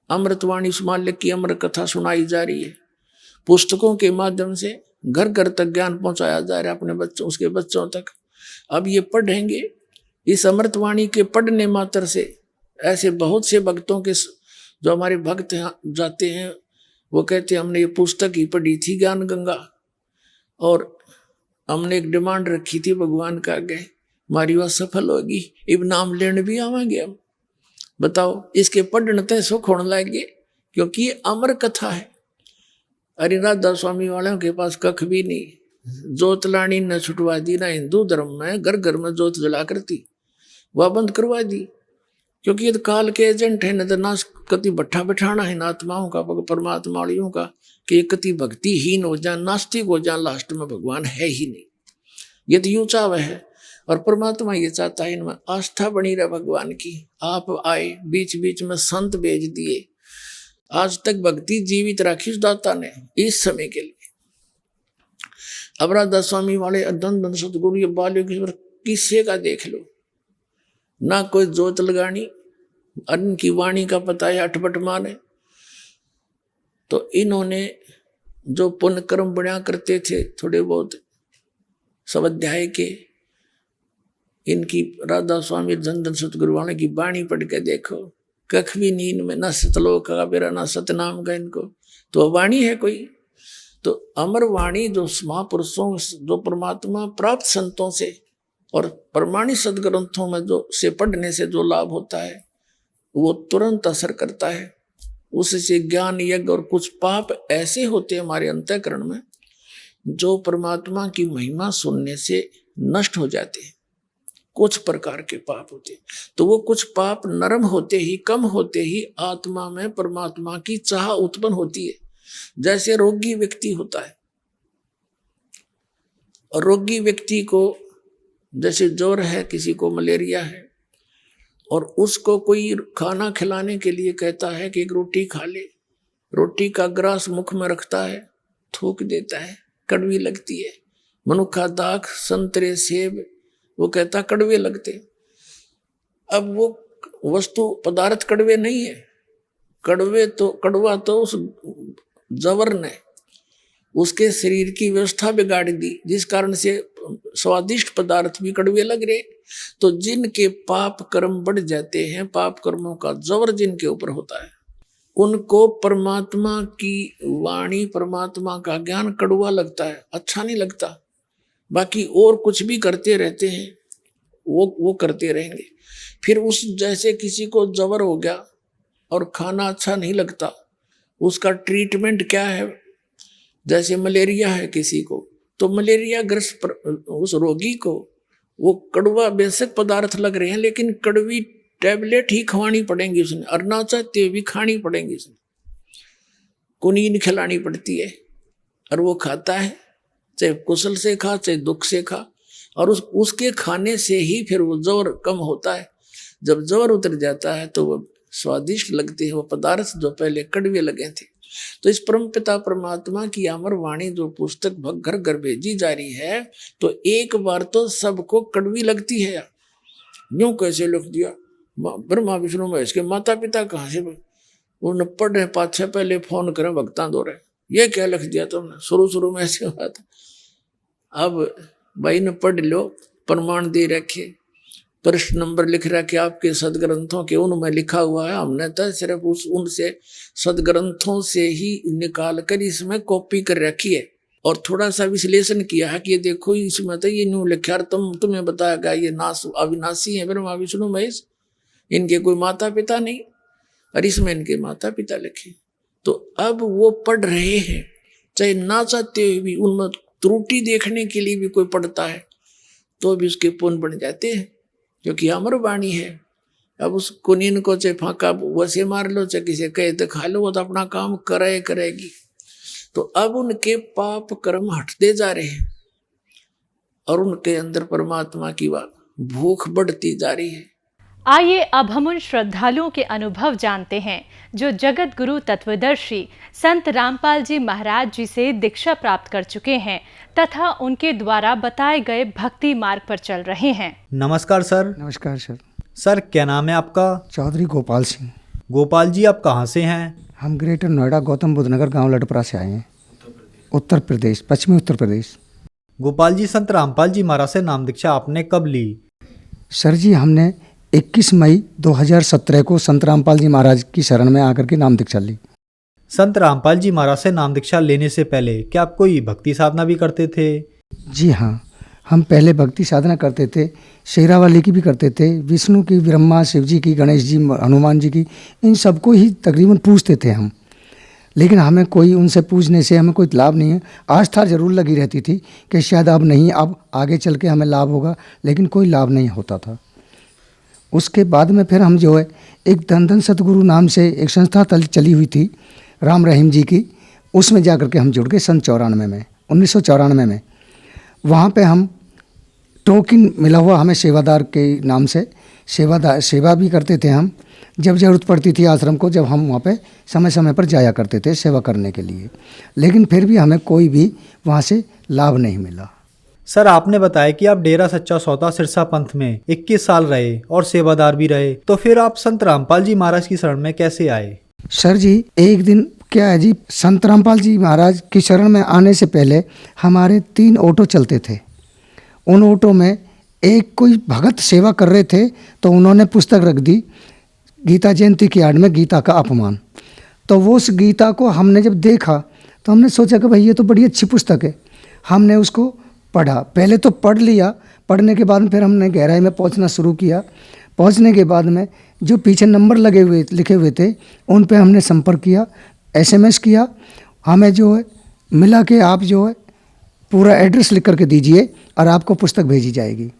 S2: अमृतवाणी सुमालिक की अमर कथा सुनाई जा रही है, पुस्तकों के माध्यम से घर घर तक ज्ञान पहुंचाया जा रहा है अपने बच्चों, उसके बच्चों तक। अब ये पढ़ेंगे, इस अमृतवाणी के पढ़ने मात्र से ऐसे बहुत से भक्तों के, जो हमारे भक्त जाते हैं वो कहते हैं हमने ये पुस्तक ही पढ़ी थी ज्ञान गंगा, और हमने एक डिमांड रखी थी भगवान का आगे, हमारी वह सफल होगी, अब नाम लेने भी आवेंगे हम। बताओ इसके पढ़ने तय सुख होने लगे, क्योंकि ये अमर कथा है। अरे राधा स्वामी वालों के पास कख भी नहीं, जोत लानी न छुटवा दी ना, हिंदू धर्म में घर घर में जोत जला करती वह बंद करवा दी, क्योंकि ये काल के एजेंट है, न तो नाश कति भट्ठा बैठाना है आत्माओं का, परमात्मा वालियों का, कि ये कति भक्तिहीन हो जाए, नास्तिक हो जाए, लास्ट में भगवान है ही नहीं। ये तो यूं चाव है, और परमात्मा ये चाहता है इनमें आस्था बनी रहे भगवान की। आप आए, बीच बीच में संत भेज दिए, आज तक भक्ति जीवित रखी उस दाता ने इस समय के लिए। अब राधा स्वामी वाले धन धन सतगुरु ये बालेश्वर किस्से का देख लो, ना कोई जोत लगानी, अन्न की वाणी का पता है, अठपट माने। तो इन्होंने जो पुण्य कर्म बना करते थे थोड़े बहुत स्वाध्याय के, इनकी राधा स्वामी धन धन सतगुरु वाले की वाणी पढ़ के देखो, कख भी नींद में न सतलोक का बेरा न सतनाम का इनको, तो वाणी है कोई। तो अमर वाणी जो महापुरुषों, जो परमात्मा प्राप्त संतों से और प्रमाणित सदग्रंथों में जो से पढ़ने से जो लाभ होता है वो तुरंत असर करता है। उससे ज्ञान यज्ञ और कुछ पाप ऐसे होते हैं हमारे अंतःकरण में जो परमात्मा की महिमा सुनने से नष्ट हो जाते हैं। कुछ प्रकार के पाप होते हैं, तो वो कुछ पाप नरम होते ही, कम होते ही आत्मा में परमात्मा की चाह उत्पन्न होती है। जैसे रोगी व्यक्ति होता है, और रोगी व्यक्ति को जैसे ज्वर है, किसी को मलेरिया है, और उसको कोई खाना खिलाने के लिए कहता है कि एक रोटी खा ले, रोटी का ग्रास मुख में रखता है, थूक देता है, कड़वी लगती है। मनुखा दाख, संतरे, सेब वो कहता कड़वे लगते। अब वो वस्तु पदार्थ कड़वे नहीं है, कड़वा तो उस जवर ने उसके शरीर की व्यवस्था बिगाड़ दी, जिस कारण से स्वादिष्ट पदार्थ भी कड़वे लग रहे। तो जिनके पाप कर्म बढ़ जाते हैं, पाप कर्मों का जवर जिनके ऊपर होता है, उनको परमात्मा की वाणी, परमात्मा का ज्ञान कड़वा लगता है, अच्छा नहीं लगता। बाकी और कुछ भी करते रहते हैं, वो करते रहेंगे। फिर उस जैसे किसी को जवर हो गया और खाना अच्छा नहीं लगता, उसका ट्रीटमेंट क्या है? जैसे मलेरिया है किसी को, तो मलेरिया ग्रस्त उस रोगी को वो कड़वा बेशक पदार्थ लग रहे हैं, लेकिन कड़वी टैबलेट ही खवानी पड़ेंगी उसने, और ना चाहते भी खानी पड़ेंगी उसने, कुनीन खिलानी पड़ती है, और वो खाता है, चाहे कुशल से खा चाहे दुख से खा, और उसके खाने से ही फिर वो जवर कम होता है। जब जवर उतर जाता है तो वो स्वादिष्ट लगते हैं वो पदार्थ जो पहले कड़वे लगे थे। तो इस परमपिता परमात्मा की अमर वाणी जो पुस्तक घर घर भेजी जा रही है, तो एक बार तो सबको कड़वी लगती है यार, यूं कैसे लिख दिया? ब्रह्मा विष्णु महेश के माता पिता कहाँ से उन्हें पढ़ रहे, पाछे पहले फोन करें भक्ता दो रहे, ये क्या लिख दिया तुमने? शुरू में ऐसे हुआ था। अब भाई ने पढ़ लो, प्रमाण दे रखे, प्रश्न नंबर लिख रखे आपके सदग्रंथों के, उनमें लिखा हुआ है। हमने तो सिर्फ उनसे सदग्रंथों से ही निकाल कर इसमें कॉपी कर रखी है, और थोड़ा सा विश्लेषण किया है कि ये देखो इसमें तो ये न्यू लिखा, तुम्हें बताया गया ये अविनाशी है ब्रह्मा विष्णु महेश, इनके कोई माता पिता नहीं, और इसमें इनके माता पिता लिखे। तो अब वो पढ़ रहे हैं, चाहे ना चाहते हुए भी, उनमें त्रुटि देखने के लिए भी कोई पढ़ता है तो भी उसके पुण्य बढ़ जाते हैं, क्योंकि अमर वाणी है। अब उस कुनीन को चाहे फाका वैसे मार लो, चाहे किसी कहे तो खा लो, वो तो अपना काम करेगी। तो अब उनके पाप कर्म हटते जा रहे हैं और उनके अंदर परमात्मा की भूख बढ़ती जा रही है।
S3: आइए अब हम उन श्रद्धालुओं के अनुभव जानते हैं जो जगत गुरु तत्वदर्शी संत रामपाल जी महाराज जी से दीक्षा प्राप्त कर चुके हैं तथा उनके द्वारा बताए गए भक्ति मार्ग पर चल रहे हैं।
S4: नमस्कार सर।
S5: नमस्कार सर।
S4: सर क्या नाम है आपका?
S5: चौधरी गोपाल सिंह।
S4: गोपाल जी आप कहाँ से हैं?
S5: हम ग्रेटर नोएडा गौतम बुद्ध नगर गाँव लटपुरा से आए हैं, उत्तर प्रदेश, पश्चिमी उत्तर प्रदेश।
S4: गोपाल जी, संत रामपाल जी महाराज से नाम दीक्षा आपने कब ली?
S5: सर जी हमने 21 मई 2017 को संत रामपाल जी महाराज की शरण में आकर के नाम दीक्षा ली।
S4: संत रामपाल जी महाराज से नाम दीक्षा लेने से पहले क्या आप कोई भक्ति साधना भी करते थे?
S5: जी हाँ, हम पहले भक्ति साधना करते थे, शेरावाली की भी करते थे, विष्णु की, ब्रह्मा, शिव जी की, गणेश जी, हनुमान जी की, इन सबको ही तकरीबन पूजते थे हम। लेकिन हमें कोई उनसे पूजने से हमें कोई लाभ नहीं है। आस्था जरूर लगी रहती थी कि शायद अब नहीं, अब आगे चल के हमें लाभ होगा, लेकिन कोई लाभ नहीं होता था। उसके बाद में फिर हम जो है एक धन सतगुरु नाम से एक संस्था चली हुई थी राम रहीम जी की, उसमें जा कर के हम जुड़ गए सन 1994 में। वहाँ पे हम टोकन मिला हुआ हमें सेवादार के नाम से, सेवा भी करते थे हम। जब ज़रूरत पड़ती थी आश्रम को, जब हम वहाँ पे समय समय पर जाया करते थे सेवा करने के लिए, लेकिन फिर भी हमें कोई भी वहाँ से लाभ नहीं मिला।
S4: सर आपने बताया कि आप डेरा सच्चा सौदा सिरसा पंथ में 21 साल रहे और सेवादार भी रहे, तो फिर आप संत रामपाल जी महाराज की शरण में कैसे आए?
S5: सर जी एक दिन क्या है जी, संत रामपाल जी महाराज की शरण में आने से पहले हमारे 3 ऑटो चलते थे। उन ऑटो में एक कोई भगत सेवा कर रहे थे, तो उन्होंने पुस्तक रख दी गीता जयंती की आड़ में, गीता का अपमान। तो वो उस गीता को हमने जब देखा तो हमने सोचा कि भाई ये तो बड़ी अच्छी पुस्तक है। हमने उसको पढ़ा, पहले तो पढ़ लिया, पढ़ने के बाद फिर हमने गहराई में पहुंचना शुरू किया। पहुंचने के बाद में जो पीछे नंबर लिखे हुए थे उन पे हमने संपर्क किया, SMS किया, हमें जो है मिला कि आप जो है पूरा एड्रेस लिख करके दीजिए और आपको पुस्तक भेजी जाएगी।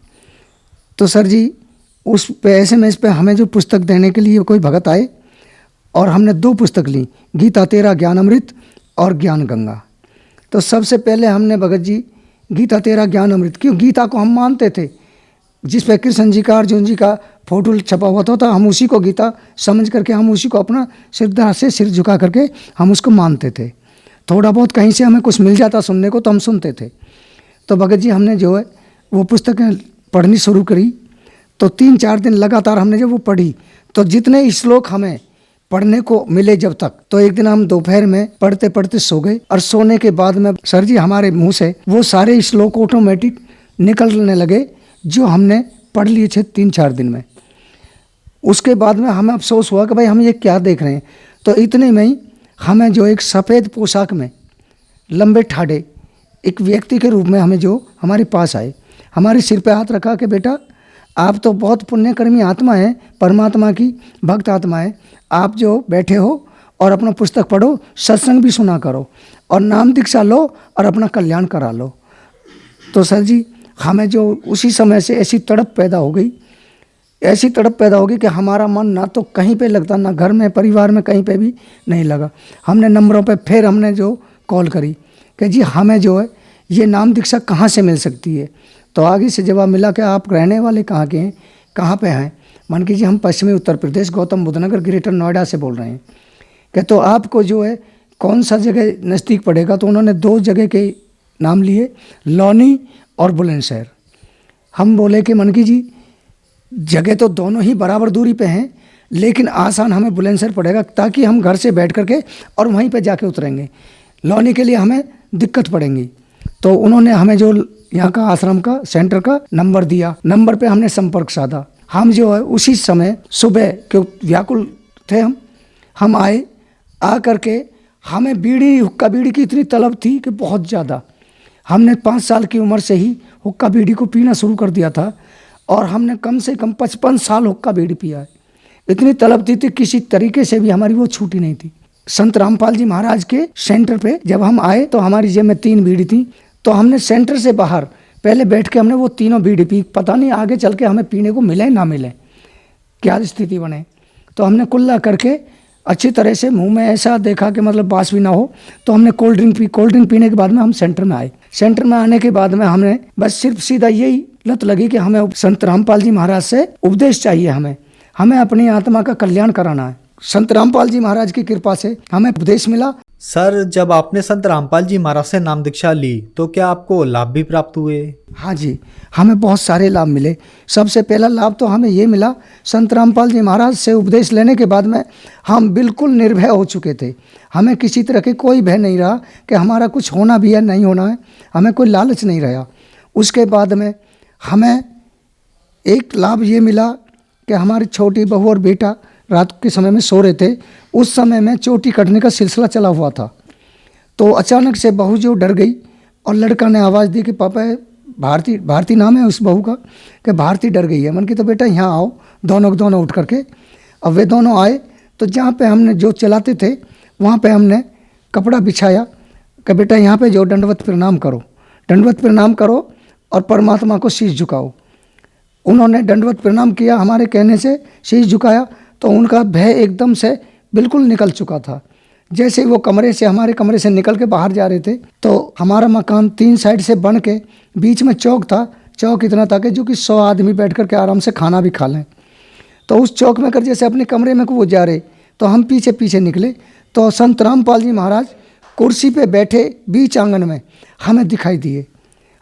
S5: तो सर जी उस पे SMS पे हमें जो पुस्तक देने के लिए कोई भगत आए और हमने 2 पुस्तक ली, गीता तेरा ज्ञान अमृत और ज्ञान गंगा। तो सबसे पहले हमने भगत जी गीता तेरा ज्ञान अमृत, क्यों गीता को हम मानते थे, जिस पे कृष्ण जी का, अर्जुन जी का फोटो छपा हुआ था, हम उसी को गीता समझ करके हम उसी को अपना श्रद्धा से सिर झुका करके हम उसको मानते थे। थोड़ा बहुत कहीं से हमें कुछ मिल जाता सुनने को तो हम सुनते थे। तो भगत जी हमने जो है वो पुस्तकें पढ़नी शुरू करी। तो 3-4 दिन लगातार हमने जब वो पढ़ी तो जितने श्लोक हमें पढ़ने को मिले जब तक, तो एक दिन हम दोपहर में पढ़ते पढ़ते सो गए और सोने के बाद में सर जी हमारे मुंह से वो सारे श्लोक ऑटोमेटिक निकलने लगे जो हमने पढ़ लिए थे 3-4 दिन में। उसके बाद में हमें अफसोस हुआ कि भाई हम ये क्या देख रहे हैं। तो इतने में ही हमें जो एक सफ़ेद पोशाक में लंबे ठाड़े एक व्यक्ति के रूप में हमें जो हमारे पास आए, हमारे सिर पे हाथ रखा कि बेटा आप तो बहुत पुण्यकर्मी आत्मा है, परमात्मा की भक्त आत्मा है, आप जो बैठे हो और अपना पुस्तक पढ़ो, सत्संग भी सुना करो और नाम दीक्षा लो और अपना कल्याण करा लो। तो सर जी हमें जो उसी समय से ऐसी तड़प पैदा हो गई कि हमारा मन ना तो कहीं पे लगता, ना घर में परिवार में कहीं पे भी नहीं लगा। हमने नंबरों पे फिर हमने जो कॉल करी कि जी हमें जो है ये नाम दीक्षा कहाँ से मिल सकती है। तो आगे से जवाब मिला कि आप रहने वाले कहाँ के हैं, कहाँ पे हैं। मान कीजिए हम पश्चिमी उत्तर प्रदेश गौतम बुद्ध नगर ग्रेटर नोएडा से बोल रहे हैं कि तो आपको जो है कौन सा जगह नज़दीक पड़ेगा। तो उन्होंने 2 जगह के नाम लिए, लौनी और बुलंदशहर। हम बोले कि मन की जी जगह तो दोनों ही बराबर दूरी पे हैं, लेकिन आसान हमें बुलंदशहर पड़ेगा ताकि हम घर से बैठ करके और वहीं पे जाके उतरेंगे, लौनी के लिए हमें दिक्कत पड़ेंगी। तो उन्होंने हमें जो यहाँ का आश्रम का सेंटर का नंबर दिया, नंबर पे हमने संपर्क साधा। हम जो है उसी समय सुबह क्यों व्याकुल थे हम आए, आ करके हमें बीड़ी हुक्का बीड़ी की इतनी तलब थी कि बहुत ज़्यादा। हमने 5 साल की उम्र से ही हुक्का बीड़ी को पीना शुरू कर दिया था और हमने कम से कम 55 साल हुक्का बीड़ी पिया है। इतनी तलब थी किसी तरीके से भी हमारी वो छूटी नहीं थी। संत रामपाल जी महाराज के सेंटर पे जब हम आए तो हमारी जेब में 3 बीड़ी थी। तो हमने सेंटर से बाहर पहले बैठ के हमने वो तीनों बीड़ी पी। पता नहीं आगे चल के हमें पीने को मिले ना मिले, क्या स्थिति बने। तो हमने कुल्ला करके अच्छी तरह से मुंह में ऐसा देखा कि मतलब बास भी ना हो, तो हमने cold drink P. Cold drink पीने के बाद में हम सेंटर में आए। सेंटर में आने के बाद में हमने बस सिर्फ सीधा यही लत लगी कि हमें संत रामपाल जी महाराज से उपदेश चाहिए, हमें अपनी आत्मा का कल्याण कराना है। संत रामपाल जी महाराज की कृपा से हमें उपदेश मिला।
S4: सर जब आपने संत रामपाल जी महाराज से नाम दीक्षा ली तो क्या आपको लाभ भी प्राप्त हुए?
S5: हाँ जी, हमें बहुत सारे लाभ मिले। सबसे पहला लाभ तो हमें ये मिला, संत रामपाल जी महाराज से उपदेश लेने के बाद में हम बिल्कुल निर्भय हो चुके थे। हमें किसी तरह के कोई भय नहीं रहा कि हमारा कुछ होना भी है नहीं होना है, हमें कोई लालच नहीं रहा। उसके बाद में हमें एक लाभ ये मिला कि हमारी छोटी बहू और बेटा रात के समय में सो रहे थे। उस समय में चोटी कटने का सिलसिला चला हुआ था। तो अचानक से बहू जो डर गई और लड़का ने आवाज़ दी कि पापा भारती नाम है उस बहू का, कि भारती डर गई है। मन की तो बेटा यहाँ आओ, दोनों उठ करके। अब वे दोनों आए तो जहाँ पे हमने जो चलाते थे वहाँ पे हमने कपड़ा बिछाया कि बेटा यहाँ पे जो दंडवत प्रणाम करो और परमात्मा को शीश झुकाओ। उन्होंने दंडवत प्रणाम किया, हमारे कहने से शीश झुकाया तो उनका भय एकदम से बिल्कुल निकल चुका था। जैसे वो हमारे कमरे से निकल के बाहर जा रहे थे तो हमारा मकान 3 साइड से बन के बीच में चौक था। चौक इतना था कि जो कि 100 आदमी बैठ कर के आराम से खाना भी खा लें। तो उस चौक में कर जैसे अपने कमरे में को वो जा रहे तो हम पीछे निकले तो संत रामपाल जी महाराज कुर्सी पे बैठे बीच आंगन में हमें दिखाई दिए।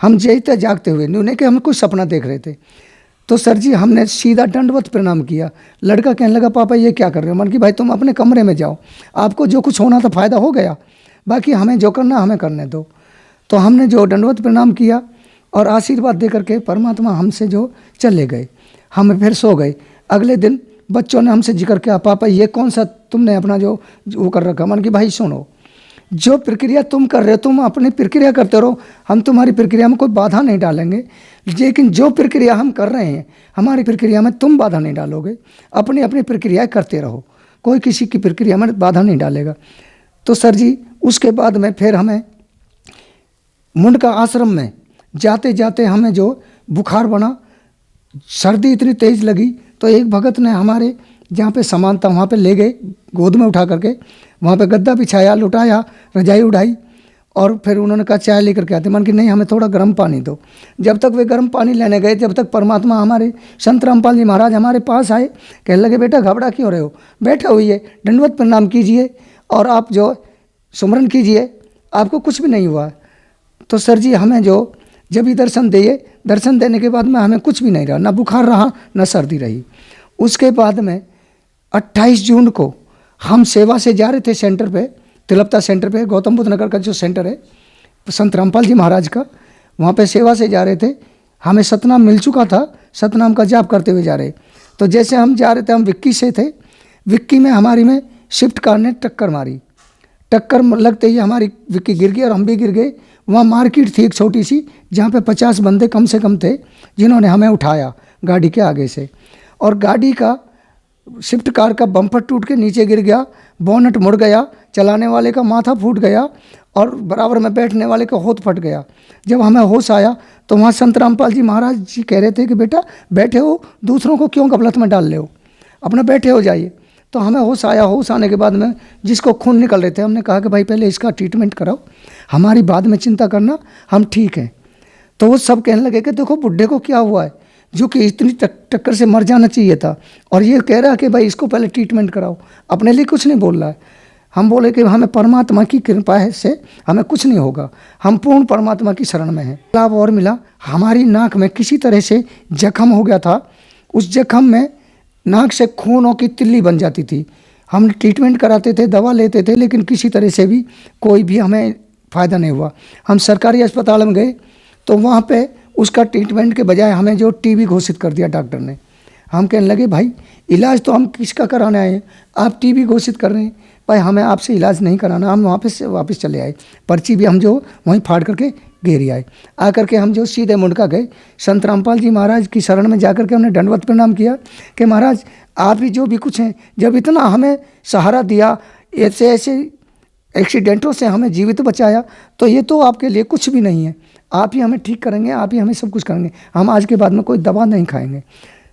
S5: हम जैसे जागते हुए, उन्हें कि हम कुछ सपना देख रहे थे। तो सर जी हमने सीधा दंडवत प्रणाम किया। लड़का कहने लगा पापा ये क्या कर रहे हो? मन की भाई तुम अपने कमरे में जाओ, आपको जो कुछ होना था फ़ायदा हो गया, बाकी हमें जो करना हमें करने दो। तो हमने जो दंडवत प्रणाम किया और आशीर्वाद दे करके परमात्मा हमसे जो चले गए, हम फिर सो गए। अगले दिन बच्चों ने हमसे जिक्र किया, पापा ये कौन सा तुमने अपना जो वो कर रखा? मन की भाई सुनो, जो प्रक्रिया तुम कर रहे हो तुम अपनी प्रक्रिया करते रहो, हम तुम्हारी प्रक्रिया में कोई बाधा नहीं डालेंगे। लेकिन जो प्रक्रिया हम कर रहे हैं हमारी प्रक्रिया में तुम बाधा नहीं डालोगे। अपनी अपनी प्रक्रियाएं करते रहो, कोई किसी की प्रक्रिया में बाधा नहीं डालेगा। तो सर जी उसके बाद में फिर हमें मुंडका आश्रम में जाते जाते हमें जो बुखार बना, सर्दी इतनी तेज़ लगी तो एक भगत ने हमारे जहाँ पे सामान था वहाँ पे ले गए, गोद में उठा करके वहाँ पे गद्दा बिछाया, लुटाया, रजाई उड़ाई और फिर उन्होंने कहा चाय लेकर के आते। मन कि नहीं हमें थोड़ा गर्म पानी दो। जब तक वे गर्म पानी लेने गए जब तक परमात्मा हमारे संत रामपाल जी महाराज हमारे पास आए। कहने लगे बेटा घबरा क्यों रहे हो, बैठे हुई दंडवत प्रणाम कीजिए और आप जो सुमरन कीजिए, आपको कुछ भी नहीं हुआ। तो सर जी हमें जो जब ही दर्शन दिए, दर्शन देने के बाद में हमें कुछ भी नहीं रहा, ना बुखार रहा ना सर्दी रही। उसके बाद में 28 जून को हम सेवा से जा रहे थे सेंटर पे, तिलपता सेंटर पे, गौतम बुद्ध नगर का जो सेंटर है संत रामपाल जी महाराज का, वहाँ पे सेवा से जा रहे थे। हमें सतनाम मिल चुका था, सतनाम का जाप करते हुए जा रहे। तो जैसे हम जा रहे थे, हम विक्की से थे, विक्की में हमारी में स्विफ्ट कार ने टक्कर मारी। टक्कर लगते ही हमारी विक्की गिर गई और हम भी गिर गए। वहाँ मार्केट थी एक छोटी सी, जहाँ पे 50 बंदे कम से कम थे, जिन्होंने हमें उठाया गाड़ी के आगे से। और गाड़ी का, स्विफ्ट कार का बम्पर टूट के नीचे गिर गया, बोनट मुड़ गया, चलाने वाले का माथा फूट गया और बराबर में बैठने वाले का होठ फट गया। जब हमें होश आया तो वहाँ संत रामपाल जी महाराज जी कह रहे थे कि बेटा बैठे हो, दूसरों को क्यों गफलत में डाल ले हो, अपना बैठे हो जाइए। तो हमें होश आया। होश आने के बाद में जिसको खून निकल रहे थे, हमने कहा कि भाई पहले इसका ट्रीटमेंट कराओ, हमारी बाद में चिंता करना, हम ठीक हैं। तो वो सब कहने लगे कि देखो बुढ़े को क्या हुआ है, जो कि इतनी टक्कर से मर जाना चाहिए था, और ये कह रहा है कि भाई इसको पहले ट्रीटमेंट कराओ। अपने लिए कुछ नहीं बोल रहा है। हम बोले कि हमें परमात्मा की कृपा है, से हमें कुछ नहीं होगा, हम पूर्ण परमात्मा की शरण में हैं। लाभ और मिला, हमारी नाक में किसी तरह से जख्म हो गया था। उस जख्म में नाक से खूनों की तिल्ली बन जाती थी। हम ट्रीटमेंट कराते थे, दवा लेते थे, लेकिन किसी तरह से भी कोई भी हमें फ़ायदा नहीं हुआ। हम सरकारी अस्पताल में गए तो वहाँ पे उसका ट्रीटमेंट के बजाय हमें जो टीबी घोषित कर दिया डॉक्टर ने। हम कहने लगे भाई इलाज तो हम किसका कराने आए हैं, आप टीबी घोषित कर रहे हैं, भाई हमें आपसे इलाज नहीं कराना। हम वहाँ से वापस चले आए, पर्ची भी हम जो वहीं फाड़ करके घेरी आए। आकर के हम जो सीधे मुंडका गए, संत रामपाल जी महाराज की शरण में जाकर के हमने दंडवत प्रणाम किया कि महाराज आप ही जो भी कुछ हैं, जब इतना हमें सहारा दिया, ऐसे ऐसे एक्सीडेंटों से हमें जीवित बचाया, तो ये तो आपके लिए कुछ भी नहीं है, आप ही हमें ठीक करेंगे, आप ही हमें सब कुछ करेंगे, हम आज के बाद में कोई दवा नहीं खाएंगे।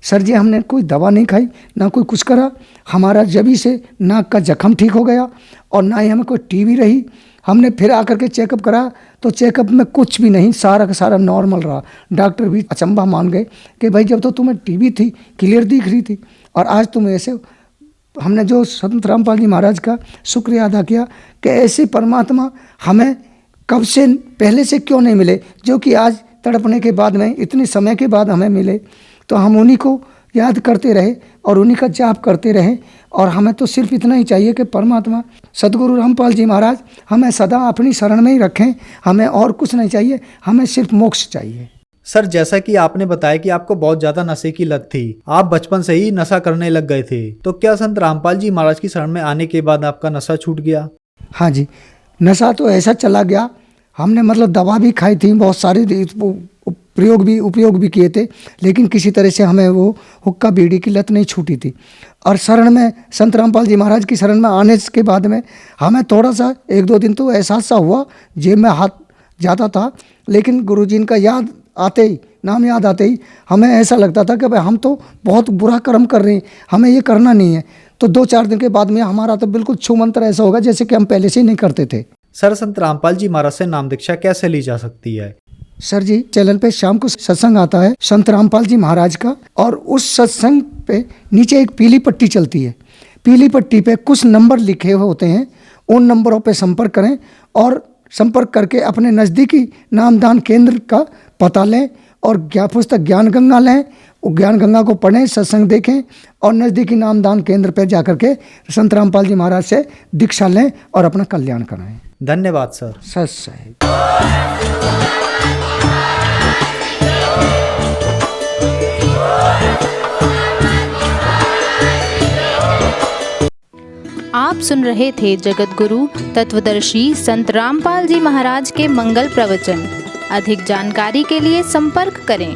S5: सर जी हमने कोई दवा नहीं खाई, ना कोई कुछ करा, हमारा जभी से नाक का जख्म ठीक हो गया और ना ही हमें कोई टीबी रही। हमने फिर आकर के चेकअप करा तो चेकअप में कुछ भी नहीं, सारा का सारा नॉर्मल रहा। डॉक्टर भी अचंभा मान गए कि भाई जब तो तुम्हें टीबी थी, क्लियर दिख रही थी, और आज तुम ऐसे। हमने जो संत रामपाल जी महाराज का शुक्रिया अदा किया कि ऐसे परमात्मा हमें कब से पहले से क्यों नहीं मिले, जो कि आज तड़पने के बाद में इतने समय के बाद हमें मिले। तो हम उन्हीं को याद करते रहे और उन्हीं का जाप करते रहे। और हमें तो सिर्फ इतना ही चाहिए कि परमात्मा सदगुरु रामपाल जी महाराज हमें सदा अपनी शरण में ही रखें, हमें और कुछ नहीं चाहिए, हमें सिर्फ मोक्ष चाहिए।
S4: सर जैसा कि आपने बताया कि आपको बहुत ज्यादा नशे की लत थी, आप बचपन से ही नशा करने लग गए थे, तो क्या संत रामपाल जी महाराज की शरण में आने के बाद आपका नशा छूट गया?
S5: हाँ जी, नशा तो ऐसा चला गया, हमने मतलब दवा भी खाई थी, बहुत सारे उपयोग भी किए थे, लेकिन किसी तरह से हमें वो हुक्का बीड़ी की लत नहीं छूटी थी। और शरण में संत रामपाल जी महाराज की शरण में आने के बाद में हमें थोड़ा सा 1-2 दिन तो एहसास सा हुआ, जेब में हाथ जाता था, लेकिन गुरुजी का याद आते ही, नाम याद आते ही हमें ऐसा लगता था कि भाई हम तो बहुत बुरा कर्म कर रहे हैं, हमें ये करना नहीं है। तो 2-4 दिन के बाद में हमारा तो बिल्कुल छू मंत्र ऐसा होगा जैसे कि हम पहले से ही नहीं करते थे।
S4: सर संत रामपाल जी महाराज से नाम दीक्षा कैसे ली जा सकती है?
S5: सर जी चैनल पे शाम को सत्संग आता है संत रामपाल जी महाराज का, और उस सत्संग पे नीचे एक पीली पट्टी चलती है, पीली पट्टी पे कुछ नंबर लिखे हुए होते हैं, उन नंबरों पे संपर्क करें और संपर्क करके अपने नज़दीकी नामदान केंद्र का पता लें और पुस्तक ज्ञान गंगा लें, ज्ञान गंगा को पढ़ें, सत्संग देखें और नज़दीकी नामदान केंद्र पर जाकर के संत रामपाल जी महाराज से दीक्षा लें और अपना कल्याण कराएं।
S4: धन्यवाद सर।
S5: सच साहिब।
S6: आप सुन रहे थे जगत गुरु तत्वदर्शी संत रामपाल जी महाराज के मंगल प्रवचन। अधिक जानकारी के लिए संपर्क करें